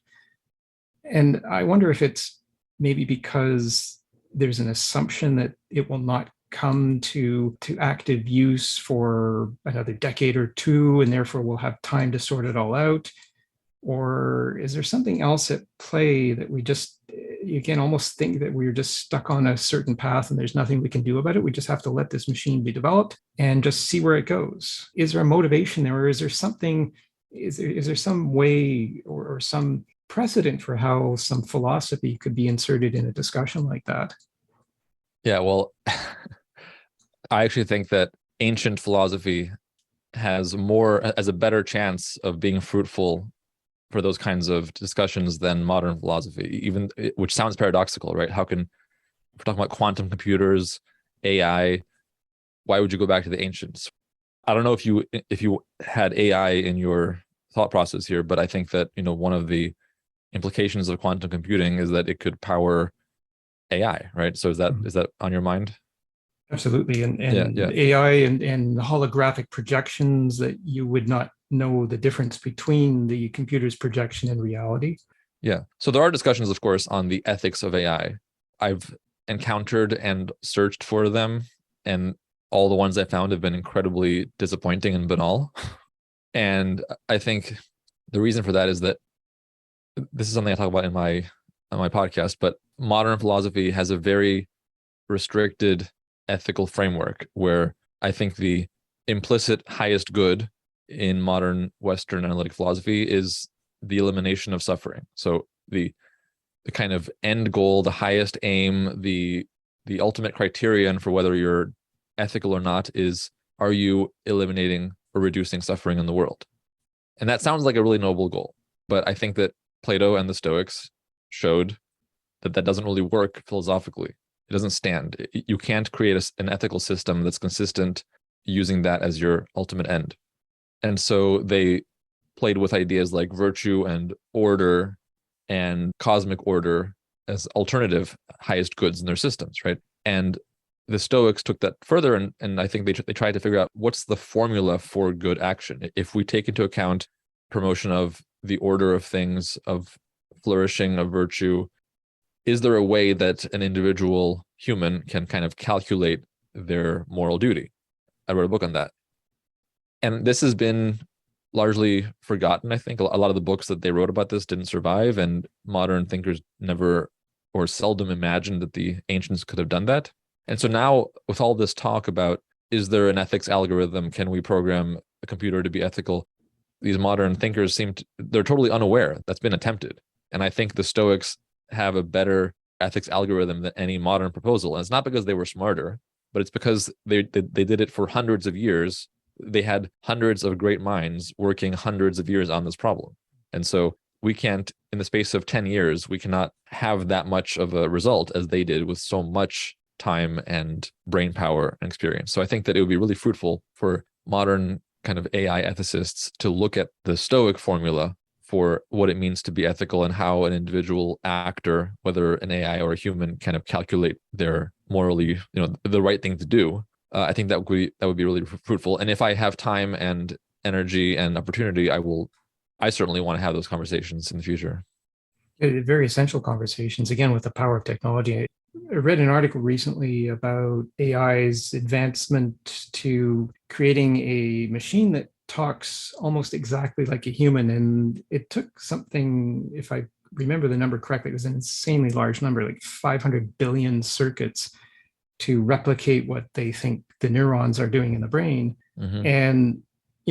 And I wonder if it's maybe because there's an assumption that it will not come to active use for another decade or two, and therefore we'll have time to sort it all out. Or is there something else at play that we just you can almost think that we're just stuck on a certain path and there's nothing we can do about it. We just have to let this machine be developed and just see where it goes. Is there a motivation there, or is there something? Is there some way or some precedent for how some philosophy could be inserted in a discussion like that? Yeah, well, I actually think that ancient philosophy has a better chance of being fruitful for those kinds of discussions than modern philosophy, even, which sounds paradoxical, right? How can, if we're talking about quantum computers, AI, why would you go back to the ancients? I don't know if you had AI in your thought process here, but I think that, one of the implications of quantum computing is that it could power AI, right? So is that on your mind? Absolutely. And Yeah. AI and holographic projections that you would not know the difference between the computer's projection and reality. Yeah. So there are discussions, of course, on the ethics of AI. I've encountered and searched for them, and all the ones I found have been incredibly disappointing and banal. And I think the reason for that is that this is something I talk about in my podcast, but modern philosophy has a very restricted ethical framework where I think the implicit highest good in modern Western analytic philosophy is the elimination of suffering. So the kind of end goal, the highest aim, the ultimate criterion for whether you're ethical or not is, are you eliminating or reducing suffering in the world? And that sounds like a really noble goal, but I think that Plato and the Stoics showed that that doesn't really work philosophically. It doesn't stand. You can't create an ethical system that's consistent using that as your ultimate end. And so they played with ideas like virtue and order and cosmic order as alternative highest goods in their systems, right? And the Stoics took that further, and I think they tried to figure out what's the formula for good action. If we take into account promotion of the order of things, of flourishing of virtue, is there a way that an individual human can kind of calculate their moral duty? I wrote a book on that. And this has been largely forgotten. I think a lot of the books that they wrote about this didn't survive, and modern thinkers never or seldom imagined that the ancients could have done that. And so now, with all this talk about, is there an ethics algorithm? Can we program a computer to be ethical? These modern thinkers they're totally unaware that's been attempted. And I think the Stoics have a better ethics algorithm than any modern proposal. And it's not because they were smarter, but it's because they did it for hundreds of years. They had hundreds of great minds working hundreds of years on this problem. And so we can't, in the space of 10 years, we cannot have that much of a result as they did with so much time and brain power and experience. So I think that it would be really fruitful for modern kind of AI ethicists to look at the Stoic formula for what it means to be ethical and how an individual actor, whether an AI or a human, kind of calculate their morally, the right thing to do. I think that would be really fruitful. And if I have time and energy and opportunity, I certainly want to have those conversations in the future. Very essential conversations, again, with the power of technology. I read an article recently about AI's advancement to creating a machine that talks almost exactly like a human. And it took something, if I remember the number correctly, it was an insanely large number, like 500 billion circuits to replicate what they think the neurons are doing in the brain. Mm-hmm. And,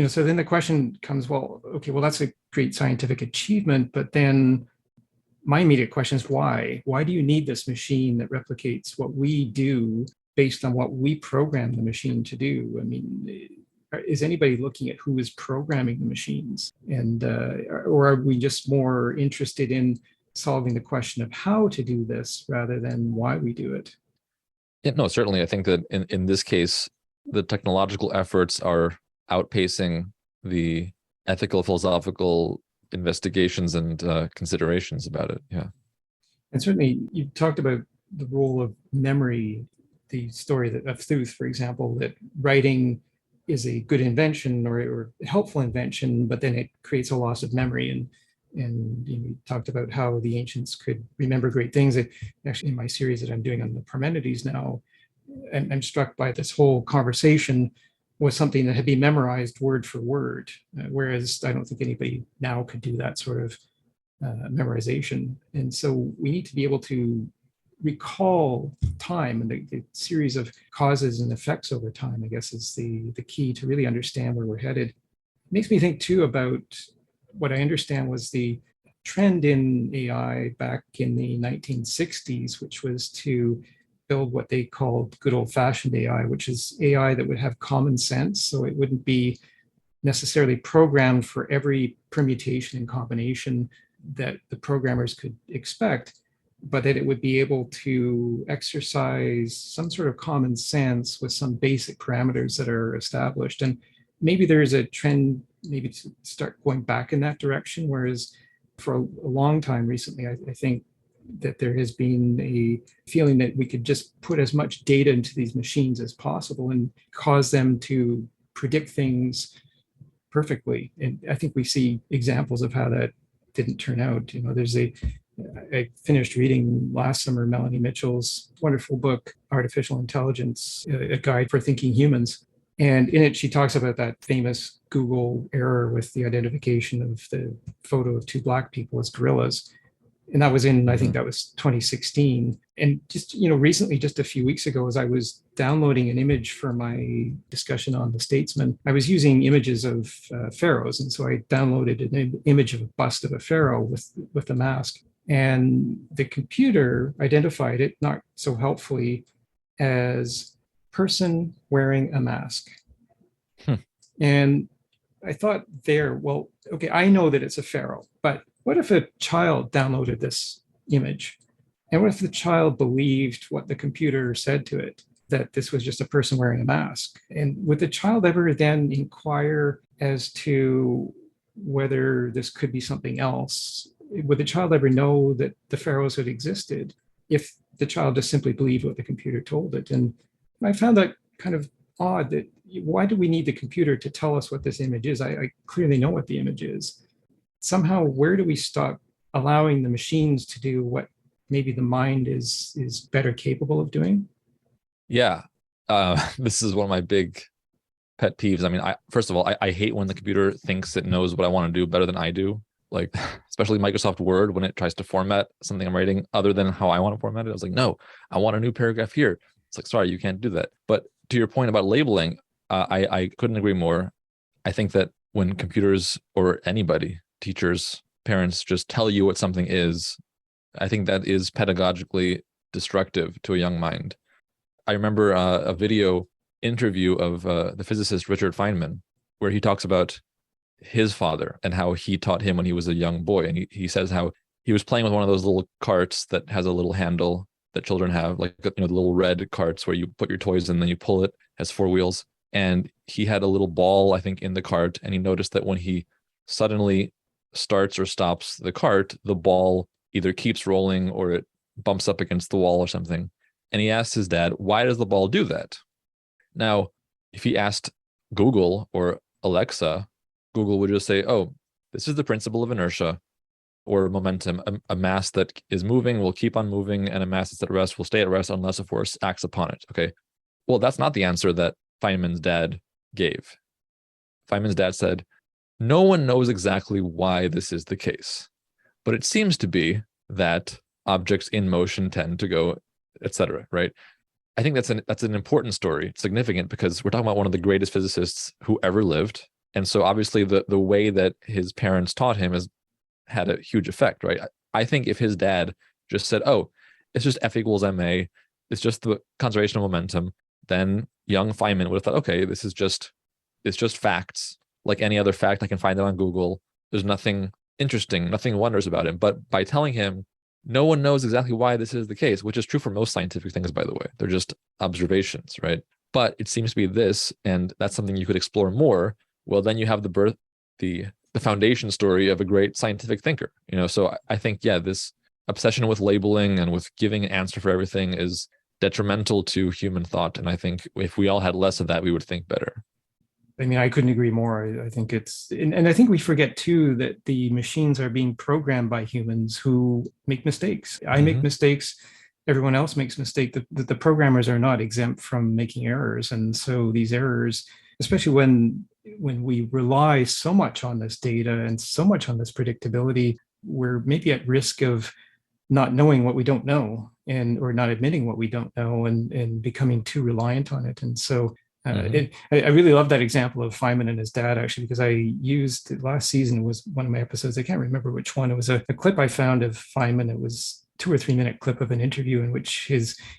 so then the question comes, well, okay, well, that's a great scientific achievement, but then my immediate question is why? Why do you need this machine that replicates what we do based on what we program the machine to do? I mean, is anybody looking at who is programming the machines? And or are we just more interested in solving the question of how to do this rather than why we do it? Yeah, no, certainly. I think that in this case, the technological efforts are outpacing the ethical, philosophical investigations and considerations about it. Yeah. And certainly you talked about the role of memory, the story of Thuth, for example, that writing is a good invention or helpful invention, but then it creates a loss of memory. And you talked about how the ancients could remember great things. Actually, in my series that I'm doing on the Parmenides now, I'm struck by this whole conversation was something that had been memorized word for word, whereas I don't think anybody now could do that sort of memorization. And so we need to be able to recall time and the series of causes and effects over time, I guess, is the key to really understand where we're headed. It makes me think too about what I understand was the trend in AI back in the 1960s, which was to build what they called good old fashioned AI, which is AI that would have common sense. So it wouldn't be necessarily programmed for every permutation and combination that the programmers could expect, but that it would be able to exercise some sort of common sense with some basic parameters that are established. And maybe there is a trend maybe to start going back in that direction, whereas for a long time recently, I think that there has been a feeling that we could just put as much data into these machines as possible and cause them to predict things perfectly. And I think we see examples of how that didn't turn out. I finished reading last summer Melanie Mitchell's wonderful book, Artificial Intelligence, a guide for thinking humans. And in it, she talks about that famous Google error with the identification of the photo of two Black people as gorillas. And that was I think that was 2016. And just, recently, just a few weeks ago, as I was downloading an image for my discussion on The Statesman, I was using images of pharaohs. And so I downloaded an image of a bust of a pharaoh with a mask. And the computer identified it, not so helpfully, as person wearing a mask. And I thought well, okay, I know that it's a pharaoh, but what if a child downloaded this image? And what if the child believed what the computer said to it, that this was just a person wearing a mask? And would the child ever then inquire as to whether this could be something else? Would the child ever know that the pharaohs had existed if the child just simply believed what the computer told it? And I found that kind of odd. That why do we need the computer to tell us what this image is? I clearly know what the image is. Somehow, where do we stop allowing the machines to do what maybe the mind is better capable of doing? Yeah, this is one of my big pet peeves. I mean, first of all, I hate when the computer thinks it knows what I want to do better than I do. Like, especially Microsoft Word, when it tries to format something I'm writing other than how I want to format it. I was like, no, I want a new paragraph here. It's like, sorry, you can't do that. But to your point about labeling, I couldn't agree more. I think that when computers or anybody, teachers, parents, just tell you what something is, I think that is pedagogically destructive to a young mind. I remember a video interview of the physicist Richard Feynman, where he talks about his father and how he taught him when he was a young boy. And he says how he was playing with one of those little carts that has a little handle that children have, like, the little red carts where you put your toys in, then you pull it, has four wheels. And he had a little ball, I think, in the cart. And he noticed that when he suddenly starts or stops the cart, the ball either keeps rolling or it bumps up against the wall or something. And he asked his dad, why does the ball do that? Now, if he asked Google or Alexa, Google would just say, oh, this is the principle of inertia or momentum. A mass that is moving will keep on moving, and a mass that's at rest will stay at rest unless a force acts upon it. Okay. Well, that's not the answer that Feynman's dad gave. Feynman's dad said, no one knows exactly why this is the case, but it seems to be that objects in motion tend to go, etc. Right? I think that's an important story. It's significant because we're talking about one of the greatest physicists who ever lived. And so obviously the way that his parents taught him has had a huge effect, right? I think if his dad just said, oh, it's just F equals ma, it's just the conservation of momentum, then young Feynman would have thought, okay, it's just facts, like any other fact. I can find it on Google. There's nothing interesting, nothing wonders about him. But by telling him, no one knows exactly why this is the case, which is true for most scientific things, by the way. They're just observations, right? But it seems to be this, and that's something you could explore more. Well, then you have the foundation story of a great scientific thinker. So I think, yeah, this obsession with labeling and with giving an answer for everything is detrimental to human thought. And I think if we all had less of that, we would think better. I mean, I couldn't agree more. I think and I think we forget too that the machines are being programmed by humans who make mistakes. I make mistakes. Everyone else makes mistakes. The programmers are not exempt from making errors. And so these errors, especially when we rely so much on this data and so much on this predictability, we're maybe at risk of not knowing what we don't know, and or not admitting what we don't know, and becoming too reliant on it. And so I really love that example of Feynman and his dad, actually, because I used last season was one of my episodes. I can't remember which one. It was a clip I found of Feynman. It was 2 or 3 minute clip of an interview in which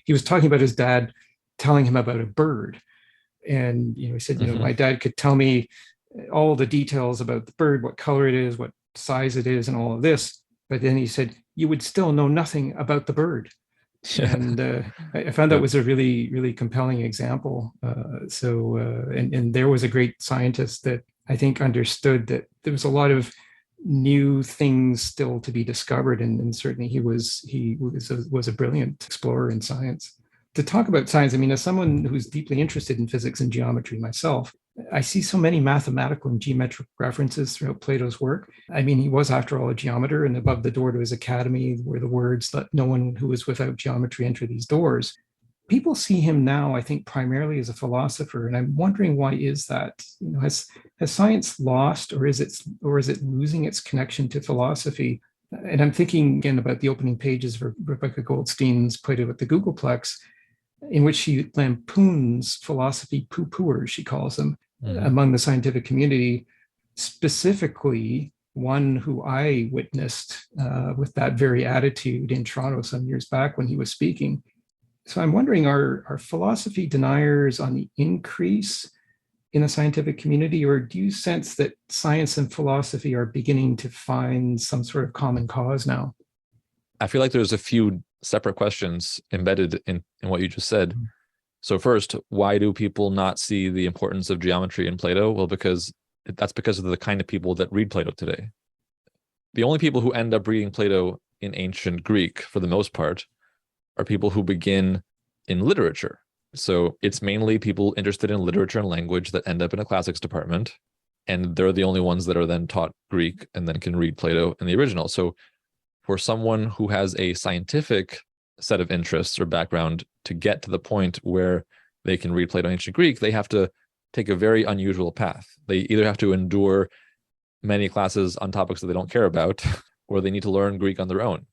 he was talking about his dad telling him about a bird. And he said, my dad could tell me all the details about the bird, what color it is, what size it is, and all of this. But then he said, you would still know nothing about the bird. And I found that was a really, really compelling example. And there was a great scientist that I think understood that there was a lot of new things still to be discovered, and certainly he was a brilliant explorer in science. To talk about science, I mean, as someone who's deeply interested in physics and geometry myself, I see so many mathematical and geometric references throughout Plato's work. I mean, he was, after all, a geometer, and above the door to his academy were the words, "Let no one who is without geometry enter these doors." People see him now, I think, primarily as a philosopher, and I'm wondering, why is that? Has science lost, or is it losing its connection to philosophy? And I'm thinking again about the opening pages of Rebecca Goldstein's Plato at the Googleplex, in which she lampoons philosophy poo-pooers, she calls them, among the scientific community, specifically one who I witnessed with that very attitude in Toronto some years back when he was speaking. So I'm wondering, are philosophy deniers on the increase in the scientific community, or do you sense that science and philosophy are beginning to find some sort of common cause now? I feel like there's a few separate questions embedded in what you just said. So first, why do people not see the importance of geometry in Plato? Well, that's because of the kind of people that read Plato today. The only people who end up reading Plato in ancient Greek, for the most part, are people who begin in literature. So it's mainly people interested in literature and language that end up in a classics department, and they're the only ones that are then taught Greek and then can read Plato in the original. So for someone who has a scientific set of interests or background to get to the point where they can read Plato in ancient Greek, they have to take a very unusual path. They either have to endure many classes on topics that they don't care about, or they need to learn Greek on their own.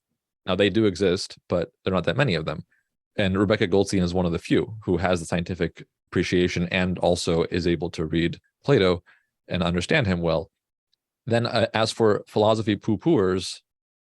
Now, they do exist, but there are not that many of them. And Rebecca Goldstein is one of the few who has the scientific appreciation and also is able to read Plato and understand him well. Then as for philosophy poo-pooers,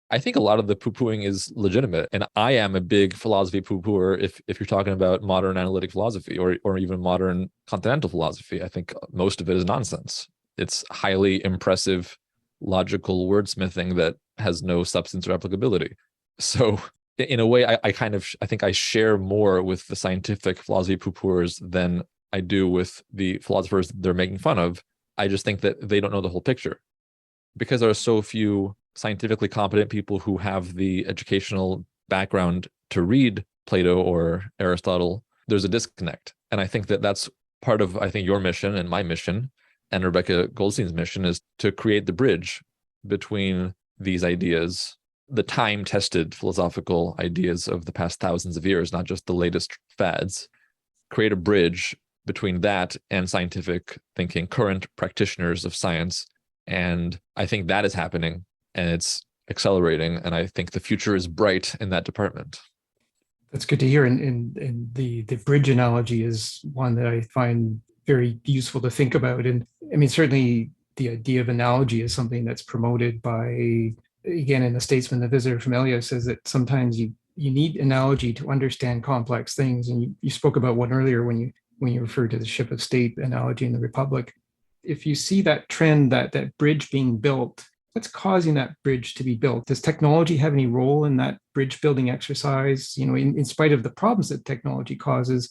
I think a lot of the poo-pooing is legitimate. And I am a big philosophy poo-pooer if you're talking about modern analytic philosophy or even modern continental philosophy. I think most of it is nonsense. It's highly impressive, logical wordsmithing that has no substance or applicability. So in a way, I think I share more with the scientific philosophy poo-pooers than I do with the philosophers they're making fun of. I just think that they don't know the whole picture. Because there are so few scientifically competent people who have the educational background to read Plato or Aristotle, there's a disconnect. And I think that that's part of, I think, your mission and my mission and Rebecca Goldstein's mission is to create the bridge between these ideas, the time-tested philosophical ideas of the past thousands of years, not just the latest fads, create a bridge between that and scientific thinking, current practitioners of science. And I think that is happening and it's accelerating. And I think the future is bright in that department. That's good to hear. And the bridge analogy is one that I find very useful to think about. And I mean, certainly the idea of analogy is something that's promoted by, again, in The Statesman, the Visitor from Elia says that sometimes you need analogy to understand complex things. And you spoke about one earlier when you referred to the ship of state analogy in the Republic. If you see that trend, that bridge being built, what's causing that bridge to be built? Does technology have any role in that bridge building exercise? In spite of the problems that technology causes,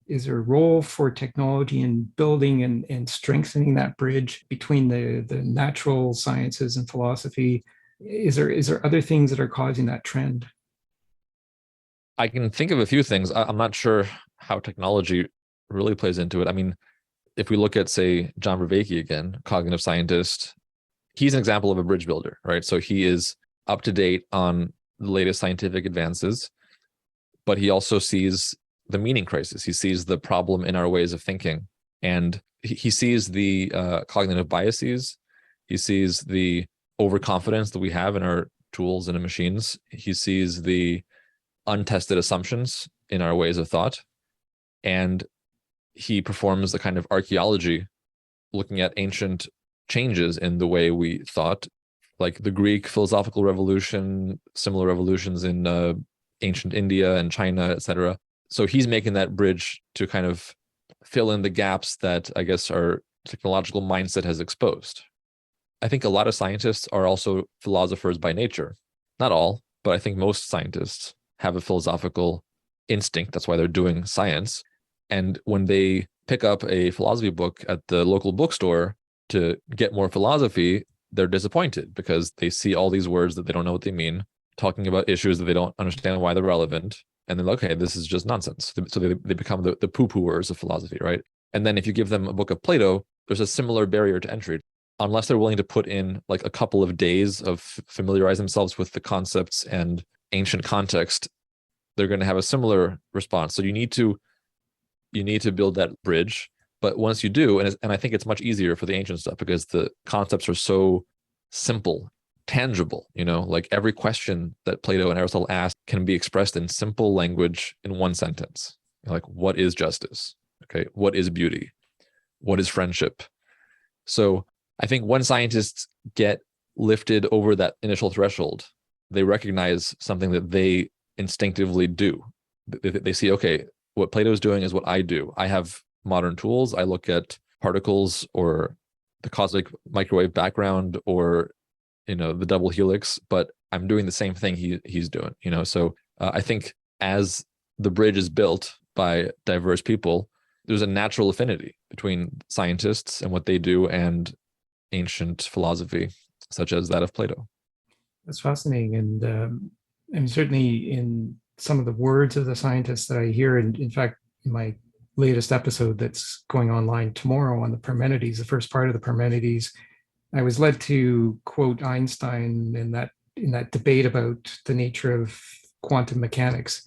is there a role for technology in building and strengthening that bridge between the natural sciences and philosophy? Is there other things that are causing that trend? I can think of a few things. I'm not sure how technology really plays into it. I mean, if we look at, say, John Vervaeke again, cognitive scientist, he's an example of a bridge builder, right? So he is up to date on the latest scientific advances, but he also sees the meaning crisis. He sees the problem in our ways of thinking, and he sees the cognitive biases. He sees the overconfidence that we have in our tools and in machines. He sees the untested assumptions in our ways of thought, and he performs a kind of archaeology looking at ancient changes in the way we thought, like the Greek philosophical revolution, similar revolutions in ancient India and China, etc. So he's making that bridge to kind of fill in the gaps that I guess our technological mindset has exposed. I think a lot of scientists are also philosophers by nature. Not all, but I think most scientists have a philosophical instinct. That's why they're doing science. And when they pick up a philosophy book at the local bookstore to get more philosophy, they're disappointed because they see all these words that they don't know what they mean, talking about issues that they don't understand why they're relevant. And then, okay, this is just nonsense. So they become the poo-pooers of philosophy, right? And then if you give them a book of Plato, there's a similar barrier to entry. Unless they're willing to put in like a couple of days of familiarize themselves with the concepts and ancient context, they're going to have a similar response. So you need to build that bridge. But once you do, and I think it's much easier for the ancient stuff because the concepts are so simple, tangible, like every question that Plato and Aristotle asked can be expressed in simple language in one sentence. Like, what is justice? Okay, what is beauty? What is friendship? So I think when scientists get lifted over that initial threshold, they recognize something that they instinctively do. They see, okay, what Plato's doing is what I do. I have modern tools. I look at particles or the cosmic microwave background or the double helix, but I'm doing the same thing he's doing. So I think as the bridge is built by diverse people, there's a natural affinity between scientists and what they do and ancient philosophy, such as that of Plato. That's fascinating, and certainly in some of the words of the scientists that I hear, and in fact, in my latest episode that's going online tomorrow on the Parmenides, the first part of the Parmenides, I was led to quote Einstein in that debate about the nature of quantum mechanics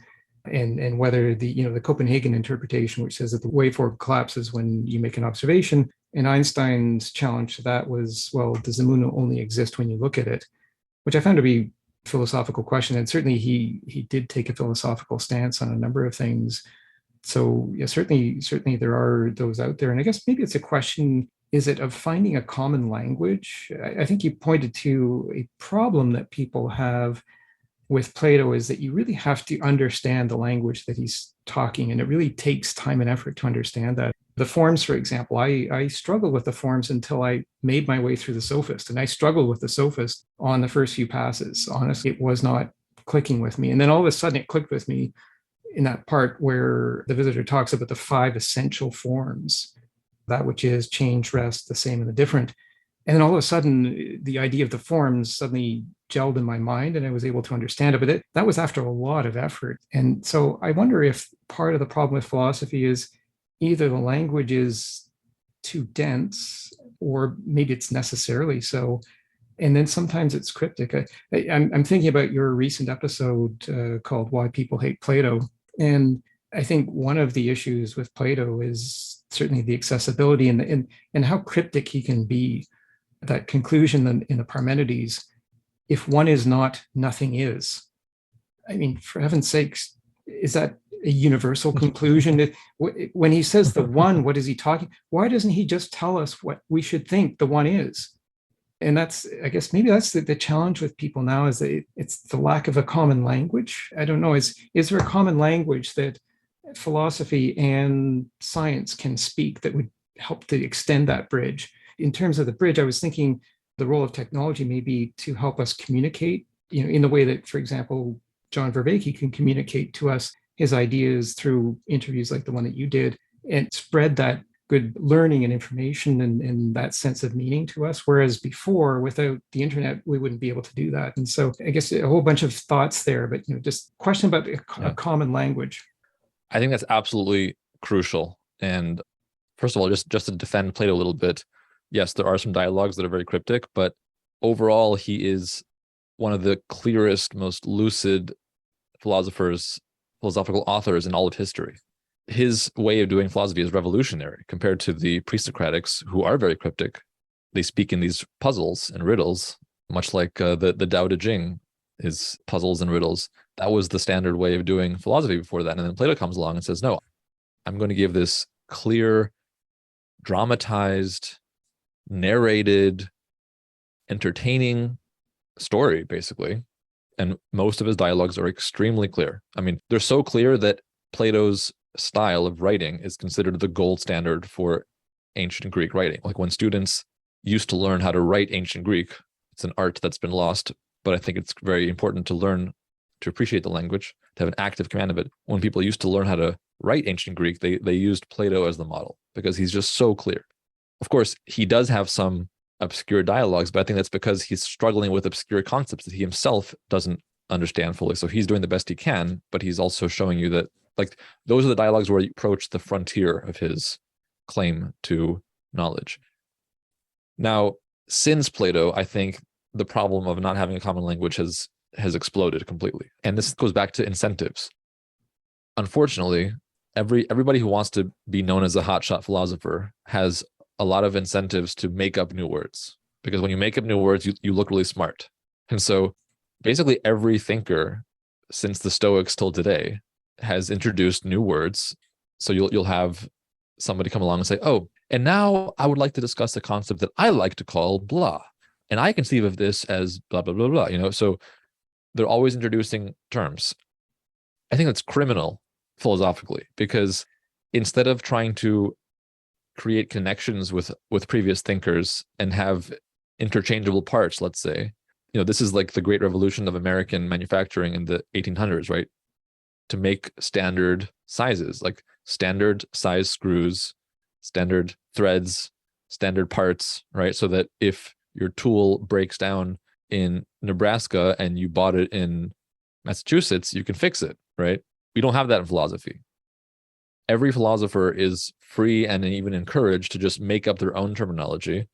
and whether the Copenhagen interpretation, which says that the waveform collapses when you make an observation, and Einstein's challenge to that was, well, does the moon only exist when you look at it? Which I found to be a philosophical question, and certainly he did take a philosophical stance on a number of things. So yeah, certainly there are those out there, and I guess maybe it's a question: is it of finding a common language? I think you pointed to a problem that people have with Plato is that you really have to understand the language that he's talking, and it really takes time and effort to understand that. The forms, for example, I struggled with the forms until I made my way through the Sophist, and I struggled with the Sophist on the first few passes. Honestly, it was not clicking with me. And then all of a sudden it clicked with me in that part where the visitor talks about the 5 essential forms, that which is change, rest, the same, and the different. And then all of a sudden, the idea of the forms suddenly gelled in my mind and I was able to understand it. But that was after a lot of effort. And so I wonder if part of the problem with philosophy is either the language is too dense or maybe it's necessarily so. And then sometimes it's cryptic. I'm thinking about your recent episode called Why People Hate Plato. And I think one of the issues with Plato is certainly the accessibility and how cryptic he can be. That conclusion in the Parmenides, if one is not, nothing is. I mean, for heaven's sakes, is that a universal conclusion? When he says the one, what is he talking? Why doesn't he just tell us what we should think the one is? And that's, I guess, maybe that's the challenge with people now is that it's the lack of a common language. I don't know. Is there a common language that philosophy and science can speak that would help to extend that bridge? In terms of the bridge, I was thinking the role of technology may be to help us communicate, in the way that, for example, John Vervaeke can communicate to us his ideas through interviews like the one that you did and spread that good learning and information and that sense of meaning to us. Whereas before, without the internet, we wouldn't be able to do that. And so I guess a whole bunch of thoughts there, but just question about a common language. I think that's absolutely crucial. And first of all, just to defend Plato a little bit, yes, there are some dialogues that are very cryptic, but overall, he is one of the clearest, most lucid philosophical authors in all of history. His way of doing philosophy is revolutionary compared to the pre-Socratics, who are very cryptic. They speak in these puzzles and riddles, much like the Tao Te Ching his puzzles and riddles. That was the standard way of doing philosophy before that. And then Plato comes along and says, no, I'm going to give this clear, dramatized, narrated, entertaining story, basically. And most of his dialogues are extremely clear. I mean, they're so clear that Plato's style of writing is considered the gold standard for ancient Greek writing. Like when students used to learn how to write ancient Greek, it's an art that's been lost, but I think it's very important to learn to appreciate the language, to have an active command of it. When people used to learn how to write ancient Greek, they used Plato as the model because he's just so clear. Of course, he does have some obscure dialogues, but I think that's because he's struggling with obscure concepts that he himself doesn't understand fully. So he's doing the best he can, but he's also showing you that, like, those are the dialogues where he approached the frontier of his claim to knowledge. Now, since Plato, I think the problem of not having a common language has exploded completely. And this goes back to incentives. Unfortunately, everybody who wants to be known as a hotshot philosopher has a lot of incentives to make up new words, because when you make up new words, you look really smart. And so basically every thinker since the Stoics till today has introduced new words. So you'll have somebody come along and say, oh, and now I would like to discuss a concept that I like to call blah. And I conceive of this as blah, blah, blah, blah, so they're always introducing terms. I think that's criminal philosophically, because instead of trying to create connections with previous thinkers and have interchangeable parts, let's say, this is like the great revolution of American manufacturing in the 1800s, right? To make standard sizes, like standard size screws, standard threads, standard parts, right? So that if your tool breaks down in Nebraska and you bought it in Massachusetts, you can fix it, right? We don't have that in philosophy. Every philosopher is free and even encouraged to just make up their own terminology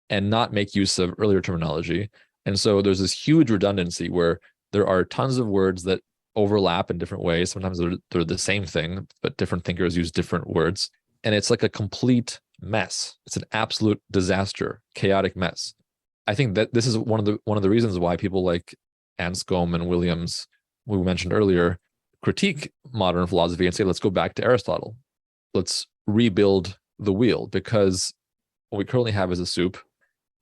and not make use of earlier terminology. And so there's this huge redundancy where there are tons of words that overlap in different ways. Sometimes they're the same thing, but different thinkers use different words. And it's like a complete mess. It's an absolute disaster, chaotic mess. I think that this is one of the reasons why people like Anscombe and Williams, who we mentioned earlier, critique modern philosophy and say, let's go back to Aristotle. Let's rebuild the wheel, because what we currently have is a soup,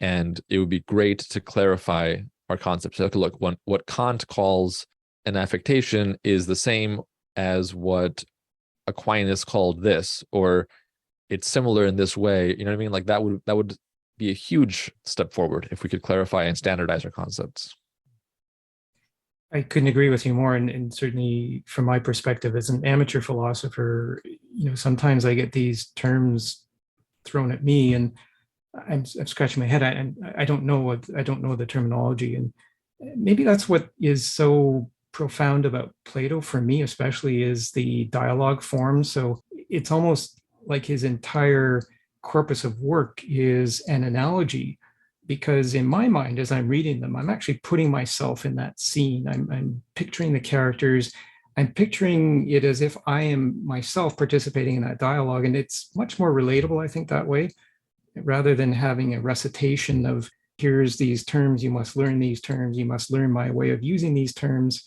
and it would be great to clarify our concepts. Okay, look, what Kant calls an affectation is the same as what Aquinas called this, or it's similar in this way. You know what I mean? Like that would be a huge step forward if we could clarify and standardize our concepts. I couldn't agree with you more. And certainly from my perspective as an amateur philosopher, sometimes I get these terms thrown at me and I'm scratching my head. I don't know the terminology. And maybe that's what is so profound about Plato for me, especially, is the dialogue form. So it's almost like his entire corpus of work is an analogy, because in my mind, as I'm reading them, I'm actually putting myself in that scene. I'm picturing the characters. I'm picturing it as if I am myself participating in that dialogue. And it's much more relatable, I think, that way, rather than having a recitation of, here's these terms, you must learn these terms, you must learn my way of using these terms.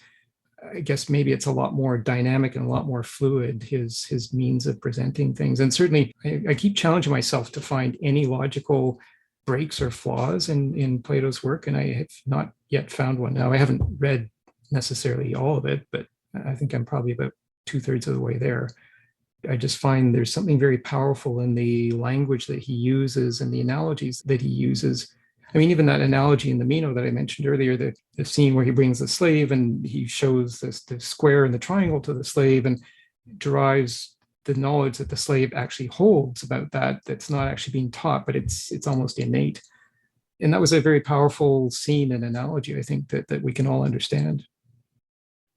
I guess maybe it's a lot more dynamic and a lot more fluid, his means of presenting things. And certainly I keep challenging myself to find any logical breaks or flaws in Plato's work, and I have not yet found one. Now, I haven't read necessarily all of it, but I think I'm probably about 2/3 of the way there. I just find there's something very powerful in the language that he uses and the analogies that he uses. I mean, even that analogy in the Meno that I mentioned earlier, the scene where he brings the slave and he shows the square and the triangle to the slave and derives the knowledge that the slave actually holds about that's not actually being taught, but it's almost innate. And that was a very powerful scene and analogy, I think, that we can all understand.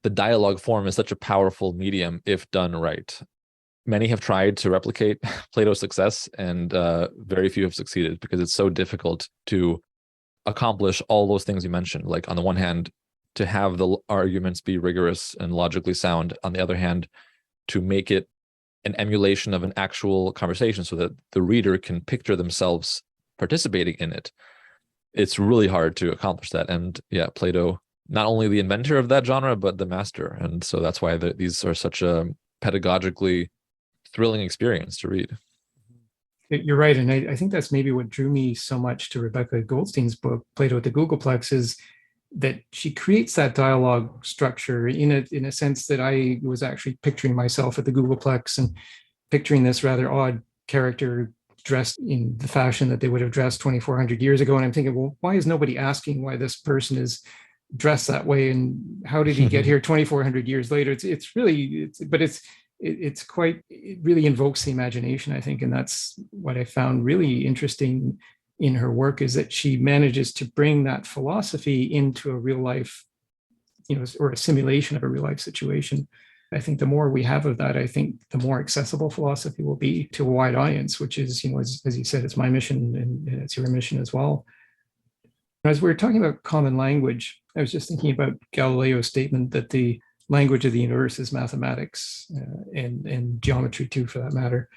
The dialogue form is such a powerful medium if done right. Many have tried to replicate Plato's success, and very few have succeeded, because it's so difficult to accomplish all those things you mentioned. Like, on the one hand, to have the arguments be rigorous and logically sound. On the other hand, to make it an emulation of an actual conversation so that the reader can picture themselves participating in it. It's really hard to accomplish that. And yeah, Plato not only the inventor of that genre, but the master. And so that's why these are such a pedagogically thrilling experience to read. You're right. And I think that's maybe what drew me so much to Rebecca Goldstein's book, Plato at the Googleplex, is that she creates that dialogue structure in a sense that I was actually picturing myself at the Googleplex and picturing this rather odd character dressed in the fashion that they would have dressed 2,400 years ago. And I'm thinking, well, why is nobody asking why this person is dressed that way? And how did he get here 2,400 years later? It's really, it really invokes the imagination, I think. And that's what I found really interesting in her work, is that she manages to bring that philosophy into a real life, or a simulation of a real life situation. I think the more we have of that, I think the more accessible philosophy will be to a wide audience, which is, as you said, it's my mission and it's your mission as well. As we were talking about common language, I was just thinking about Galileo's statement that the language of the universe is mathematics, and geometry too, for that matter.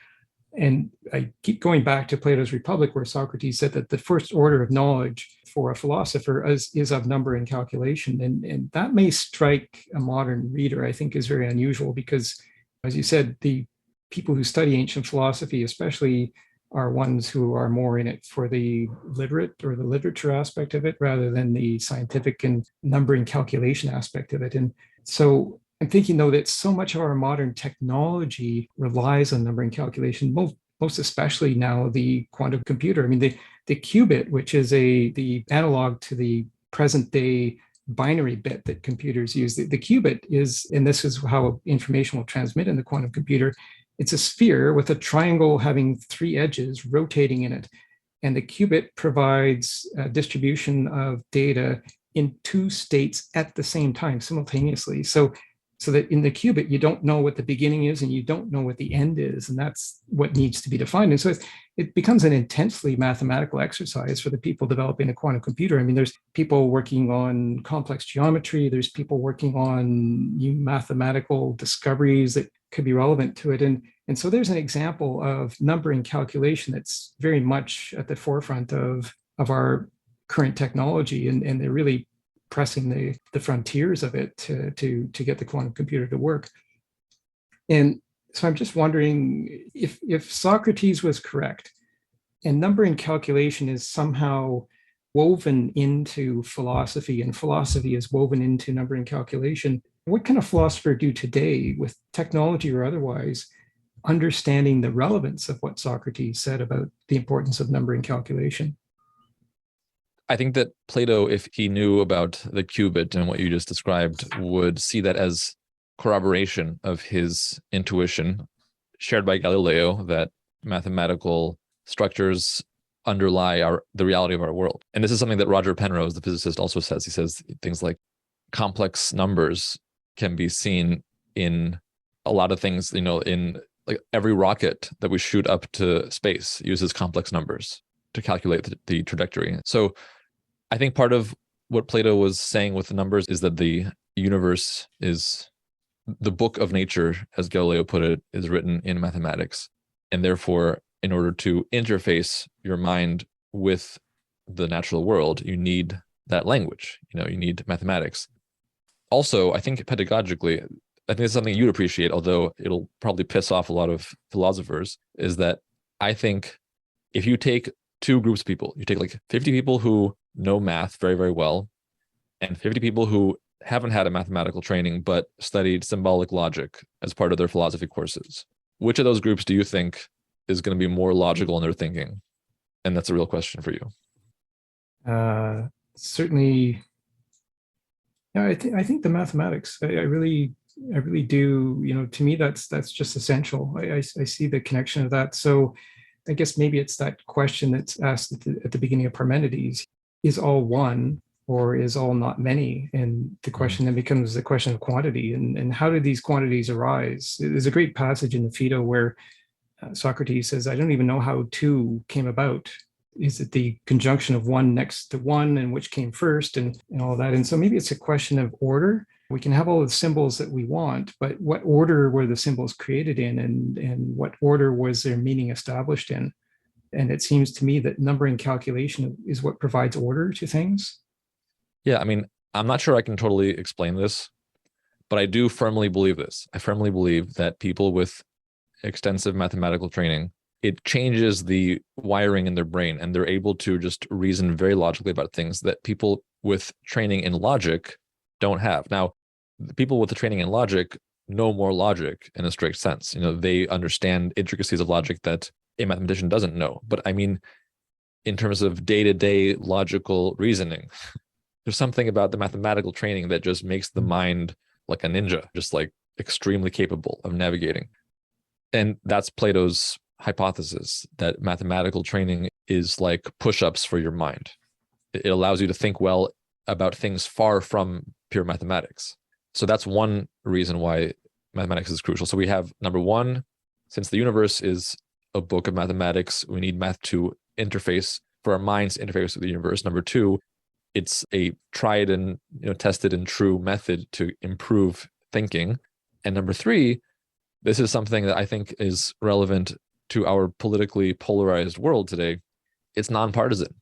And I keep going back to Plato's Republic, where Socrates said that the first order of knowledge for a philosopher is of number and calculation. And that may strike a modern reader, I think, is very unusual because, as you said, the people who study ancient philosophy especially are ones who are more in it for the literate or the literature aspect of it rather than the scientific and numbering calculation aspect of it. And so I'm thinking, though, that so much of our modern technology relies on numbering calculation, most especially now the quantum computer. I mean, the qubit, which is the analog to the present day binary bit that computers use. The qubit is, and this is how information will transmit in the quantum computer, it's a sphere with a triangle having three edges rotating in it. And the qubit provides a distribution of data in two states at the same time, simultaneously. So that in the qubit, you don't know what the beginning is and you don't know what the end is. And that's what needs to be defined. And so it becomes an intensely mathematical exercise for the people developing a quantum computer. I mean, there's people working on complex geometry. There's people working on new mathematical discoveries that could be relevant to it. And so there's an example of numbering calculation that's very much at the forefront of our current technology. And they're really pressing the frontiers of it to get the quantum computer to work. And so I'm just wondering if Socrates was correct and numbering calculation is somehow woven into philosophy and philosophy is woven into numbering calculation, what can a philosopher do today with technology or otherwise, understanding the relevance of what Socrates said about the importance of numbering calculation? I think that Plato, if he knew about the qubit and what you just described, would see that as corroboration of his intuition shared by Galileo that mathematical structures underlie the reality of our world. And this is something that Roger Penrose, the physicist, also says. He says things like complex numbers can be seen in a lot of things, in like every rocket that we shoot up to space uses complex numbers to calculate the trajectory. So I think part of what Plato was saying with the numbers is that the universe is the book of nature, as Galileo put it, is written in mathematics. And therefore, in order to interface your mind with the natural world, you need that language. You need mathematics. Also, I think pedagogically, I think it's something you'd appreciate, although it'll probably piss off a lot of philosophers, is that I think if you take two groups of people, you take like 50 people who know math very, very well, and 50 people who haven't had a mathematical training but studied symbolic logic as part of their philosophy courses. Which of those groups do you think is going to be more logical in their thinking? And that's a real question for you. Certainly, yeah, I think the mathematics. I really do. To me, that's just essential. I see the connection of that. So I guess maybe it's that question that's asked at the beginning of Parmenides: is all one or is all not many? And the question then becomes the question of quantity and how do these quantities arise? There's a great passage in the Phaedo where Socrates says, I don't even know how two came about. Is it the conjunction of one next to one and which came first and all that? And so maybe it's a question of order. We can have all the symbols that we want, but what order were the symbols created in and what order was their meaning established in? And it seems to me that numbering calculation is what provides order to things. Yeah, I mean, I'm not sure I can totally explain this, but I do firmly believe this. I firmly believe that people with extensive mathematical training, it changes the wiring in their brain, and they're able to just reason very logically about things that people with training in logic don't have. Now, the people with the training in logic know more logic in a strict sense. They understand intricacies of logic that a mathematician doesn't know. But I mean, in terms of day-to-day logical reasoning, there's something about the mathematical training that just makes the mind like a ninja, just like extremely capable of navigating. And that's Plato's hypothesis, that mathematical training is like push-ups for your mind. It allows you to think well about things far from pure mathematics. So that's one reason why mathematics is crucial. So we have, number one, since the universe is a book of mathematics, we need math to interface, for our minds to interface with the universe. Number two, it's a tried and tested and true method to improve thinking. And number three, this is something that I think is relevant to our politically polarized world today. It's nonpartisan.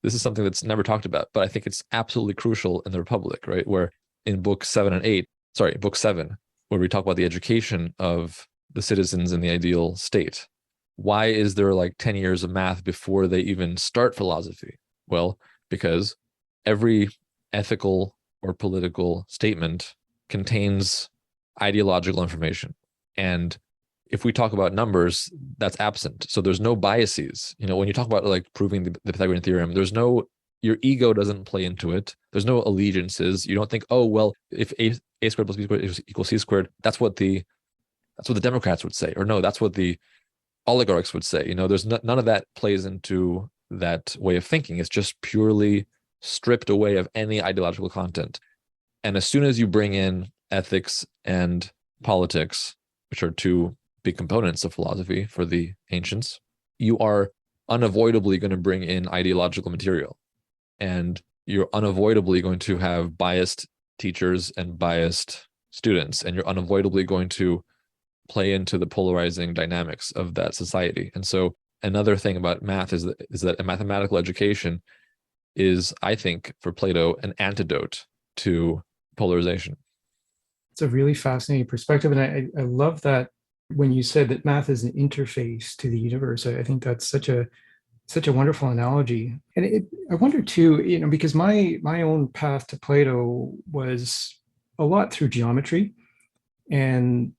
This is something that's never talked about, but I think it's absolutely crucial in the Republic, right? Where in book 7, where we talk about the education of the citizens in the ideal state. Why is there like 10 years of math before they even start philosophy? Well, because every ethical or political statement contains ideological information. And if we talk about numbers, that's absent. So there's no biases. When you talk about like proving the Pythagorean theorem, your ego doesn't play into it. There's no allegiances. You don't think, oh, well, if a squared plus b squared equals c squared, that's what the Democrats would say. Or no, that's what the oligarchs would say. There's none of that plays into that way of thinking. It's just purely stripped away of any ideological content. And as soon as you bring in ethics and politics, which are two big components of philosophy for the ancients, you are unavoidably going to bring in ideological material. And you're unavoidably going to have biased teachers and biased students, and you're unavoidably going to play into the polarizing dynamics of that society. And so another thing about math is that a mathematical education is, I think, for Plato, an antidote to polarization. It's a really fascinating perspective. And I love that when you said that math is an interface to the universe. I think that's such a wonderful analogy. And I wonder too, because my own path to Plato was a lot through geometry. And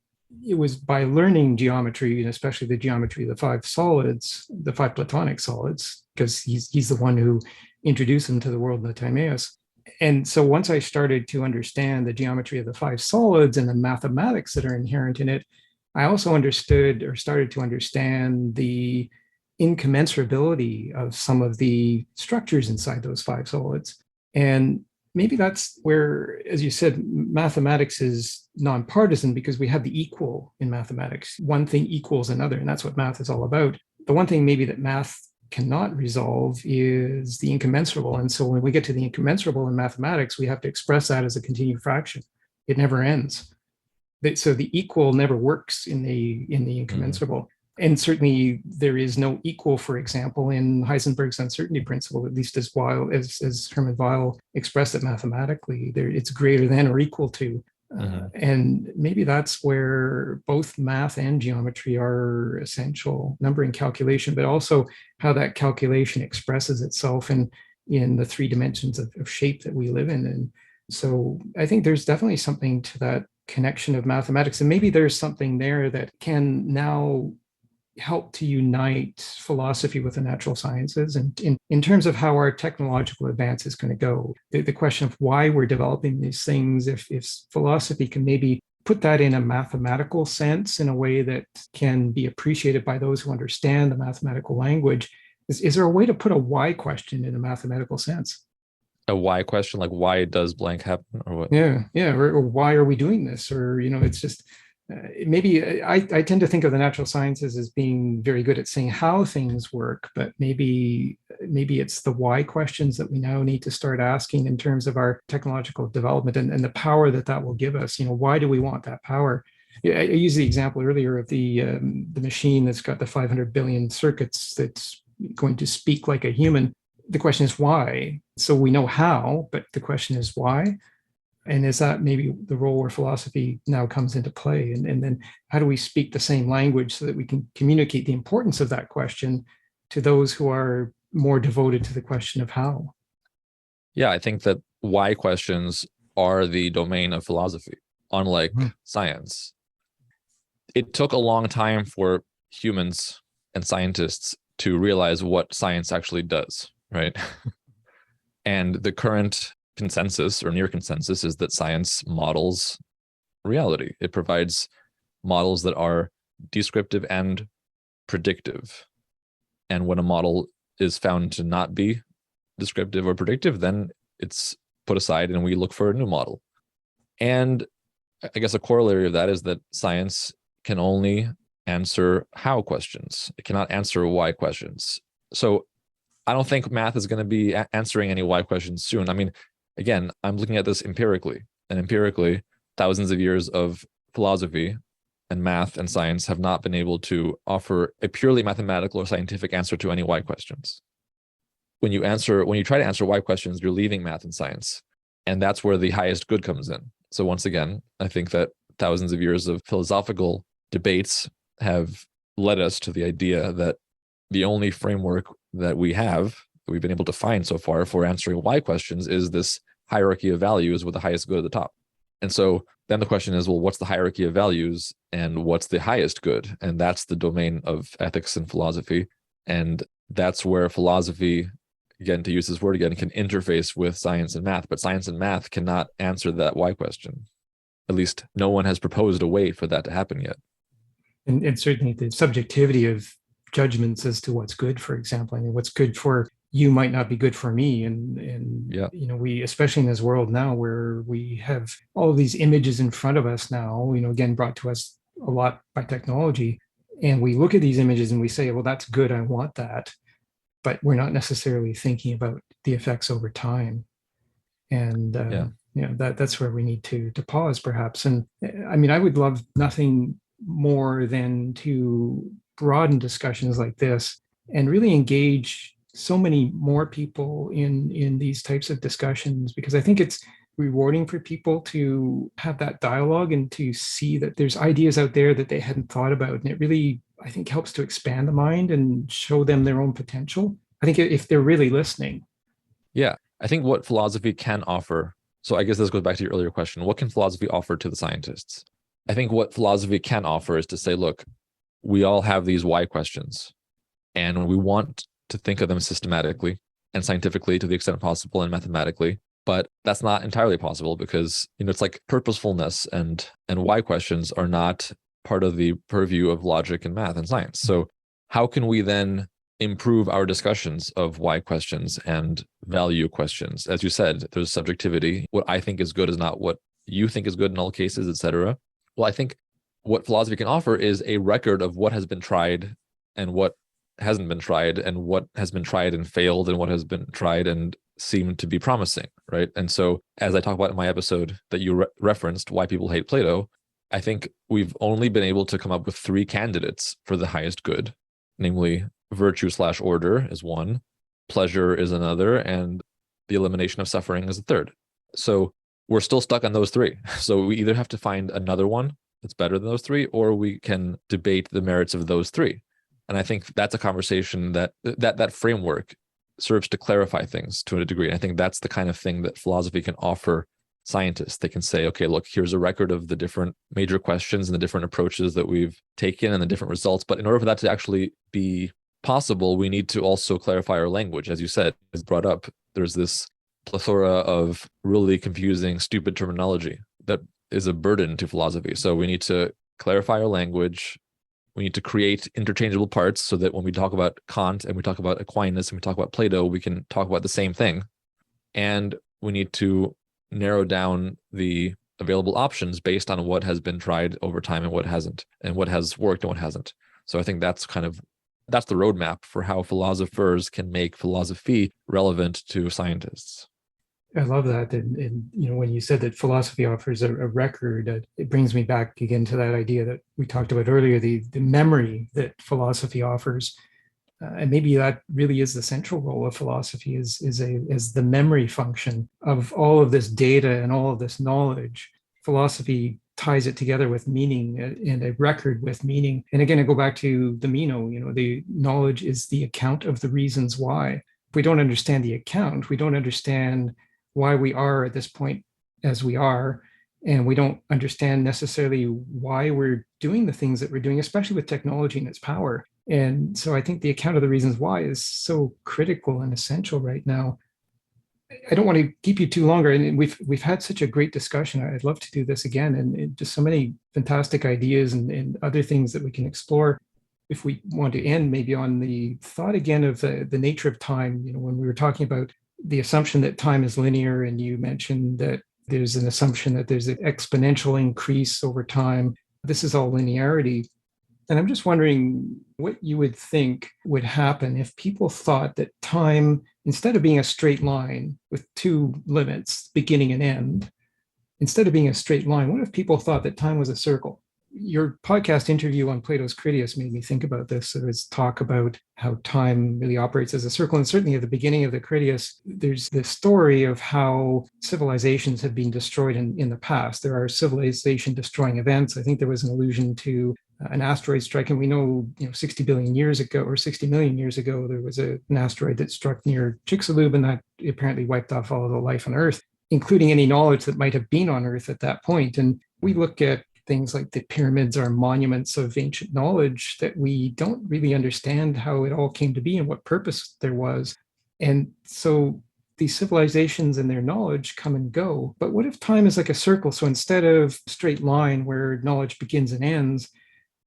it was by learning geometry, and especially the geometry of the five solids, the five Platonic solids, because he's the one who introduced them to the world of the Timaeus. And so once I started to understand the geometry of the five solids and the mathematics that are inherent in it, I also understood, or started to understand, the incommensurability of some of the structures inside those five solids. And maybe that's where, as you said, mathematics is nonpartisan, because we have the equal in mathematics. One thing equals another, and that's what math is all about. The one thing maybe that math cannot resolve is the incommensurable. And so when we get to the incommensurable in mathematics, we have to express that as a continued fraction. It never ends. So the equal never works in the incommensurable. Mm-hmm. And certainly there is no equal, for example, in Heisenberg's uncertainty principle, at least as Hermann Weyl expressed it mathematically. It's greater than or equal to. And maybe that's where both math and geometry are essential, numbering calculation, but also how that calculation expresses itself in the three dimensions of shape that we live in. And so I think there's definitely something to that connection of mathematics. And maybe there's something there that can now help to unite philosophy with the natural sciences. And in terms of how our technological advance is going to go, the question of why we're developing these things, if philosophy can maybe put that in a mathematical sense, in a way that can be appreciated by those who understand the mathematical language, is there a way to put a why question in a mathematical sense? A why question, like why does blank happen, or what? Yeah, or why are we doing this? Or, it's just, maybe I tend to think of the natural sciences as being very good at saying how things work, but maybe it's the why questions that we now need to start asking in terms of our technological development and the power that will give us. Why do we want that power? I used the example earlier of the machine that's got the 500 billion circuits that's going to speak like a human. The question is why? So we know how, but the question is why. And is that maybe the role where philosophy now comes into play? And then how do we speak the same language so that we can communicate the importance of that question to those who are more devoted to the question of how? Yeah, I think that why questions are the domain of philosophy, unlike science. It took a long time for humans and scientists to realize what science actually does, right? And the current consensus or near consensus is that science models reality. It provides models that are descriptive and predictive. And when a model is found to not be descriptive or predictive, then it's put aside and we look for a new model. And I guess a corollary of that is that science can only answer how questions. It cannot answer why questions. So I don't think math is going to be answering any why questions soon. I mean, again, I'm looking at this empirically, and empirically, thousands of years of philosophy and math and science have not been able to offer a purely mathematical or scientific answer to any why questions. When you try to answer why questions, you're leaving math and science, and that's where the highest good comes in. So once again, I think that thousands of years of philosophical debates have led us to the idea that the only framework that we've been able to find so far for answering why questions is this hierarchy of values with the highest good at the top. And so then the question is, well, what's the hierarchy of values and what's the highest good? And that's the domain of ethics and philosophy. And that's where philosophy, again, to use this word again, can interface with science and math, but science and math cannot answer that why question. At least no one has proposed a way for that to happen yet. And certainly the subjectivity of judgments as to what's good, for example. I mean, what's good for you might not be good for me. And Yeah. We, especially in this world now where we have all of these images in front of us now, again, brought to us a lot by technology. And we look at these images and we say, well, that's good, I want that. But we're not necessarily thinking about the effects over time. And that's where we need to pause, perhaps. And I mean, I would love nothing more than to broaden discussions like this and really engage so many more people in these types of discussions, because I think it's rewarding for people to have that dialogue and to see that there's ideas out there that they hadn't thought about. And it really, I think, helps to expand the mind and show them their own potential. I think if they're really listening. Yeah, I think what philosophy can offer. So I guess this goes back to your earlier question. What can philosophy offer to the scientists? I think what philosophy can offer is to say, look, we all have these why questions, and we want to think of them systematically and scientifically to the extent possible and mathematically. But that's not entirely possible because, it's like purposefulness and why questions are not part of the purview of logic and math and science. So how can we then improve our discussions of why questions and value questions? As you said, there's subjectivity. What I think is good is not what you think is good in all cases, etc. Well, I think what philosophy can offer is a record of what has been tried and what hasn't been tried, and what has been tried and failed, and what has been tried and seemed to be promising, right? And so, as I talk about in my episode that you referenced, Why People Hate Plato, I think we've only been able to come up with 3 candidates for the highest good, namely virtue/order is one, pleasure is another, and the elimination of suffering is a third. So we're still stuck on those 3. So we either have to find another one that's better than those 3, or we can debate the merits of those 3. And I think that's a conversation that framework serves to clarify things to a degree. And I think that's the kind of thing that philosophy can offer scientists. They can say, okay, look, here's a record of the different major questions and the different approaches that we've taken and the different results. But in order for that to actually be possible, we need to also clarify our language. As you said, as brought up, there's this plethora of really confusing, stupid terminology that is a burden to philosophy. So we need to clarify our language. We need to create interchangeable parts so that when we talk about Kant and we talk about Aquinas and we talk about Plato, we can talk about the same thing. And we need to narrow down the available options based on what has been tried over time and what hasn't, and what has worked and what hasn't. So I think that's the roadmap for how philosophers can make philosophy relevant to scientists. I love that. And when you said that philosophy offers a record, it brings me back again to that idea that we talked about earlier, the memory that philosophy offers. And maybe that really is the central role of philosophy, is the memory function of all of this data and all of this knowledge. Philosophy ties it together with meaning and a record with meaning. And again, I go back to the Meno, the knowledge is the account of the reasons why. If we don't understand the account, we don't understand why we are at this point as we are. And we don't understand necessarily why we're doing the things that we're doing, especially with technology and its power. And so I think the account of the reasons why is so critical and essential right now. I don't want to keep you too longer, and we've had such a great discussion. I'd love to do this again, and just so many fantastic ideas and other things that we can explore. If we want to end maybe on the thought again of the nature of time, when we were talking about the assumption that time is linear, and you mentioned that there's an assumption that there's an exponential increase over time. This is all linearity. And I'm just wondering what you would think would happen if people thought that time, instead of being a straight line with two limits, beginning and end, instead of being a straight line, what if people thought that time was a circle? Your podcast interview on Plato's Critias made me think about this. There was talk about how time really operates as a circle. And certainly at the beginning of the Critias, there's this story of how civilizations have been destroyed in the past. There are civilization destroying events. I think there was an allusion to an asteroid strike. And we know, 60 billion years ago or 60 million years ago, there was an asteroid that struck near Chicxulub, and that apparently wiped off all of the life on Earth, including any knowledge that might have been on Earth at that point. And we look at things like the pyramids are monuments of ancient knowledge that we don't really understand how it all came to be and what purpose there was. And so these civilizations and their knowledge come and go. But what if time is like a circle? So instead of a straight line where knowledge begins and ends,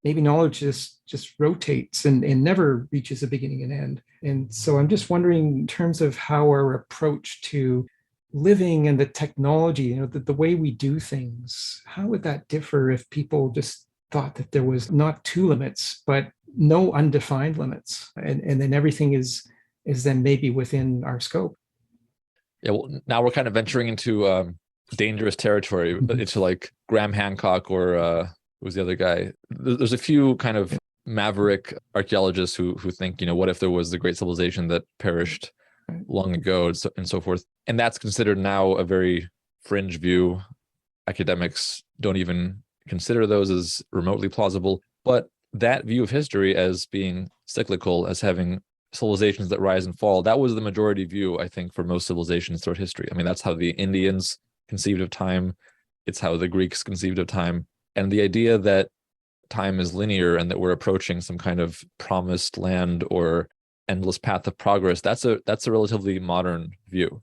maybe knowledge just rotates and never reaches a beginning and end. And so I'm just wondering, in terms of how our approach to living and the technology, the way we do things, how would that differ if people just thought that there was not two limits, but no undefined limits, and then everything is then maybe within our scope? Yeah, well, now we're kind of venturing into dangerous territory, into like Graham Hancock or who was the other guy? There's a few kind of maverick archaeologists who think, what if there was the great civilization that perished long ago and so forth. And that's considered now a very fringe view. Academics don't even consider those as remotely plausible. But that view of history as being cyclical, as having civilizations that rise and fall, that was the majority view, I think, for most civilizations throughout history. I mean, that's how the Indians conceived of time. It's how the Greeks conceived of time. And the idea that time is linear and that we're approaching some kind of promised land or endless path of progress, that's a relatively modern view.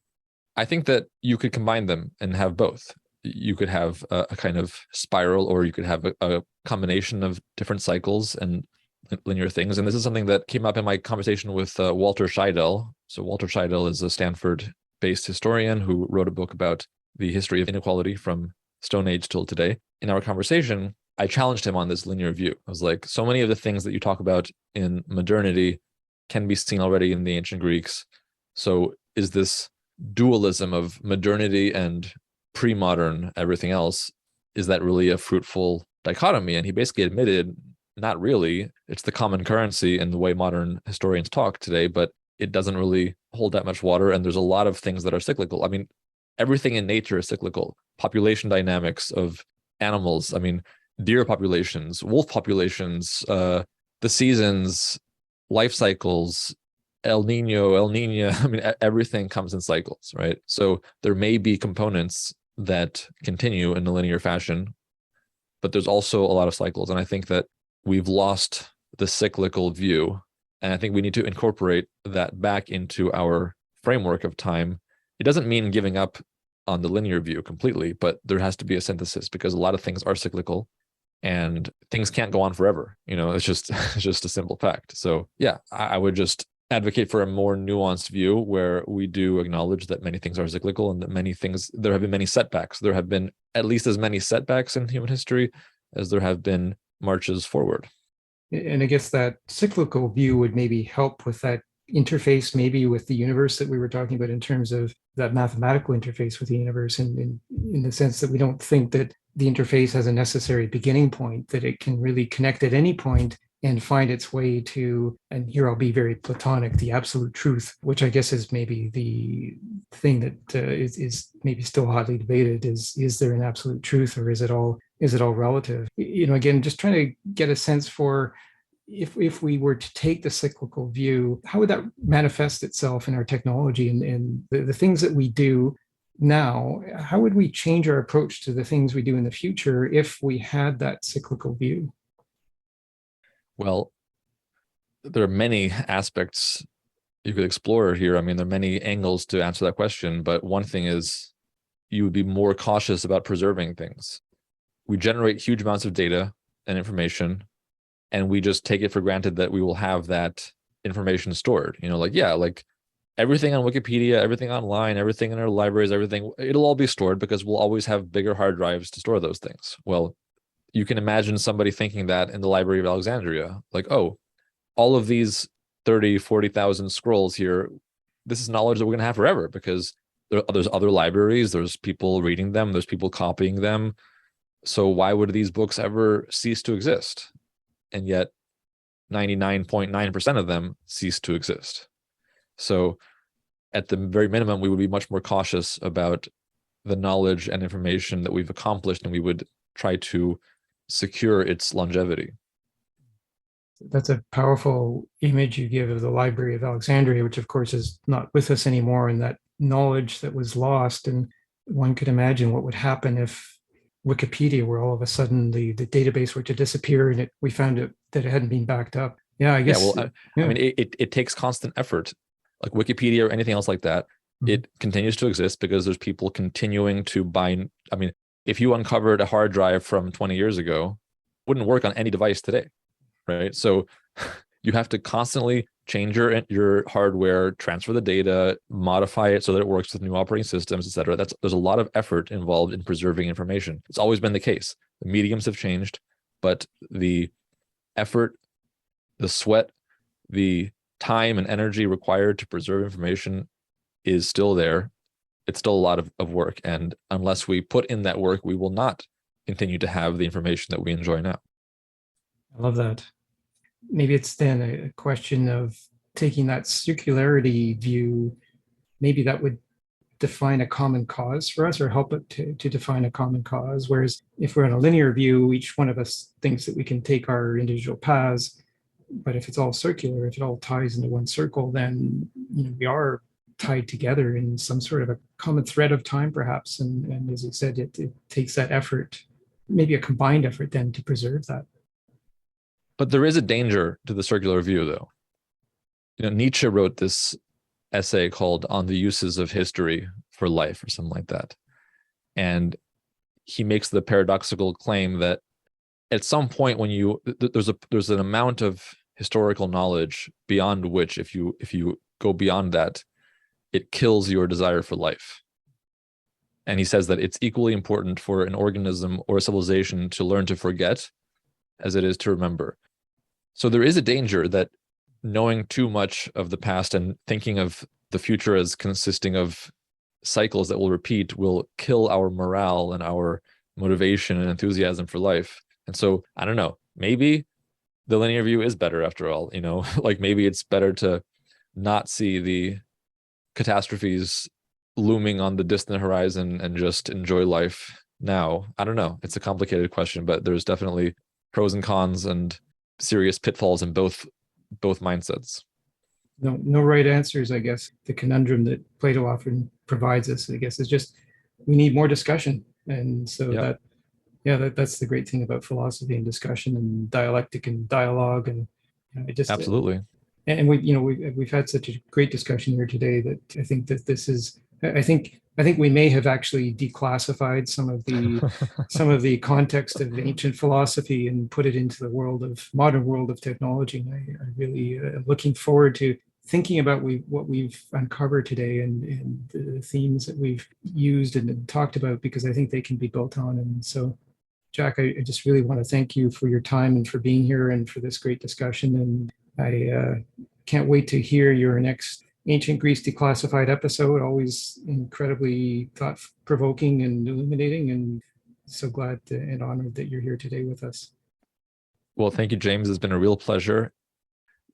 I think that you could combine them and have both. You could have a kind of spiral, or you could have a combination of different cycles and linear things. And this is something that came up in my conversation with Walter Scheidel. So Walter Scheidel is a Stanford-based historian who wrote a book about the history of inequality from Stone Age till today. In our conversation, I challenged him on this linear view. I was like, so many of the things that you talk about in modernity can be seen already in the ancient Greeks. So is this dualism of modernity and pre-modern everything else, is that really a fruitful dichotomy? And he basically admitted, not really. It's the common currency in the way modern historians talk today, but it doesn't really hold that much water. And there's a lot of things that are cyclical. I mean, everything in nature is cyclical. Population dynamics of animals, I mean, deer populations, wolf populations, the seasons, life cycles, El Nino, El Nina, I mean, everything comes in cycles, right? So there may be components that continue in a linear fashion, but there's also a lot of cycles. And I think that we've lost the cyclical view. And I think we need to incorporate that back into our framework of time. It doesn't mean giving up on the linear view completely, but there has to be a synthesis, because a lot of things are cyclical and things can't go on forever. It's just a simple fact. So yeah, I would just advocate for a more nuanced view where we do acknowledge that many things are cyclical and that there have been many setbacks. There have been at least as many setbacks in human history as there have been marches forward. And I guess that cyclical view would maybe help with that interface, maybe with the universe that we were talking about, in terms of that mathematical interface with the universe, and in the sense that we don't think that the interface has a necessary beginning point, that it can really connect at any point and find its way to, and here I'll be very Platonic, the absolute truth, which I guess is maybe the thing that is maybe still hotly debated, is there an absolute truth, or is it all relative? Again, just trying to get a sense for, if we were to take the cyclical view, how would that manifest itself in our technology and the things that we do now? How would we change our approach to the things we do in the future if we had that cyclical view? Well, there are many aspects you could explore here. I mean, there are many angles to answer that question, but one thing is you would be more cautious about preserving things. We generate huge amounts of data and information, and we just take it for granted that we will have that information stored. Like everything on Wikipedia, everything online, everything in our libraries, everything, it'll all be stored because we'll always have bigger hard drives to store those things. Well, you can imagine somebody thinking that in the Library of Alexandria, like, oh, all of these 30, 40,000 scrolls here, this is knowledge that we're going to have forever because there's other libraries, there's people reading them, there's people copying them. So why would these books ever cease to exist? And yet 99.9% of them cease to exist. So at the very minimum, we would be much more cautious about the knowledge and information that we've accomplished, and we would try to secure its longevity. That's a powerful image you give of the Library of Alexandria, which of course is not with us anymore, and that knowledge that was lost. And one could imagine what would happen if Wikipedia, where all of a sudden the database were to disappear and we found that it hadn't been backed up. Yeah, I guess. I mean, it takes constant effort, like Wikipedia or anything else like that. Mm-hmm. It continues to exist because there's people continuing to buy. I mean, if you uncovered a hard drive from 20 years ago, it wouldn't work on any device today, right? So you have to constantly change your hardware, transfer the data, modify it so that it works with new operating systems, et cetera. There's a lot of effort involved in preserving information. It's always been the case. The mediums have changed, but the effort, the sweat, the time and energy required to preserve information is still there. It's still a lot of work. And unless we put in that work, we will not continue to have the information that we enjoy now. I love that. Maybe it's then a question of taking that circularity view. Maybe that would define a common cause for us, or help it to define a common cause. Whereas if we're in a linear view, each one of us thinks that we can take our individual paths. But if it's all circular, if it all ties into one circle, then we are tied together in some sort of a common thread of time, perhaps. And as you said, it takes that effort, maybe a combined effort then, to preserve that. But there is a danger to the circular view, though. Nietzsche wrote this essay called On the Uses of History for Life, or something like that. And he makes the paradoxical claim that at some point when there's an amount of historical knowledge beyond which, if you go beyond that, it kills your desire for life. And he says that it's equally important for an organism or a civilization to learn to forget as it is to remember. So there is a danger that knowing too much of the past and thinking of the future as consisting of cycles that will repeat will kill our morale and our motivation and enthusiasm for life. And so, I don't know, maybe the linear view is better after all, like maybe it's better to not see the catastrophes looming on the distant horizon and just enjoy life now. I don't know. It's a complicated question, but there's definitely pros and cons and serious pitfalls in both mindsets. No right answers, I guess. The conundrum that Plato often provides us, I guess, is just we need more discussion. And so that's the great thing about philosophy and discussion and dialectic and dialogue. And it just absolutely. And we've had such a great discussion here today that I think that this is. I think we may have actually declassified some of the context of ancient philosophy and put it into the modern world of technology. And I really am looking forward to thinking about what we've uncovered today and the themes that we've used and talked about, because I think they can be built on. And so, Jack, I just really want to thank you for your time and for being here and for this great discussion. And I can't wait to hear your next Ancient Greece Declassified episode. Always incredibly thought-provoking and illuminating, and so glad and honored that you're here today with us. Well, thank you, James. It's been a real pleasure.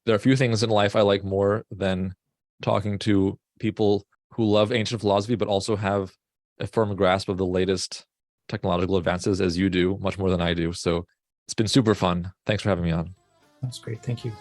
There are a few things in life I like more than talking to people who love ancient philosophy, but also have a firm grasp of the latest technological advances, as you do, much more than I do. So it's been super fun. Thanks for having me on. That's great. Thank you.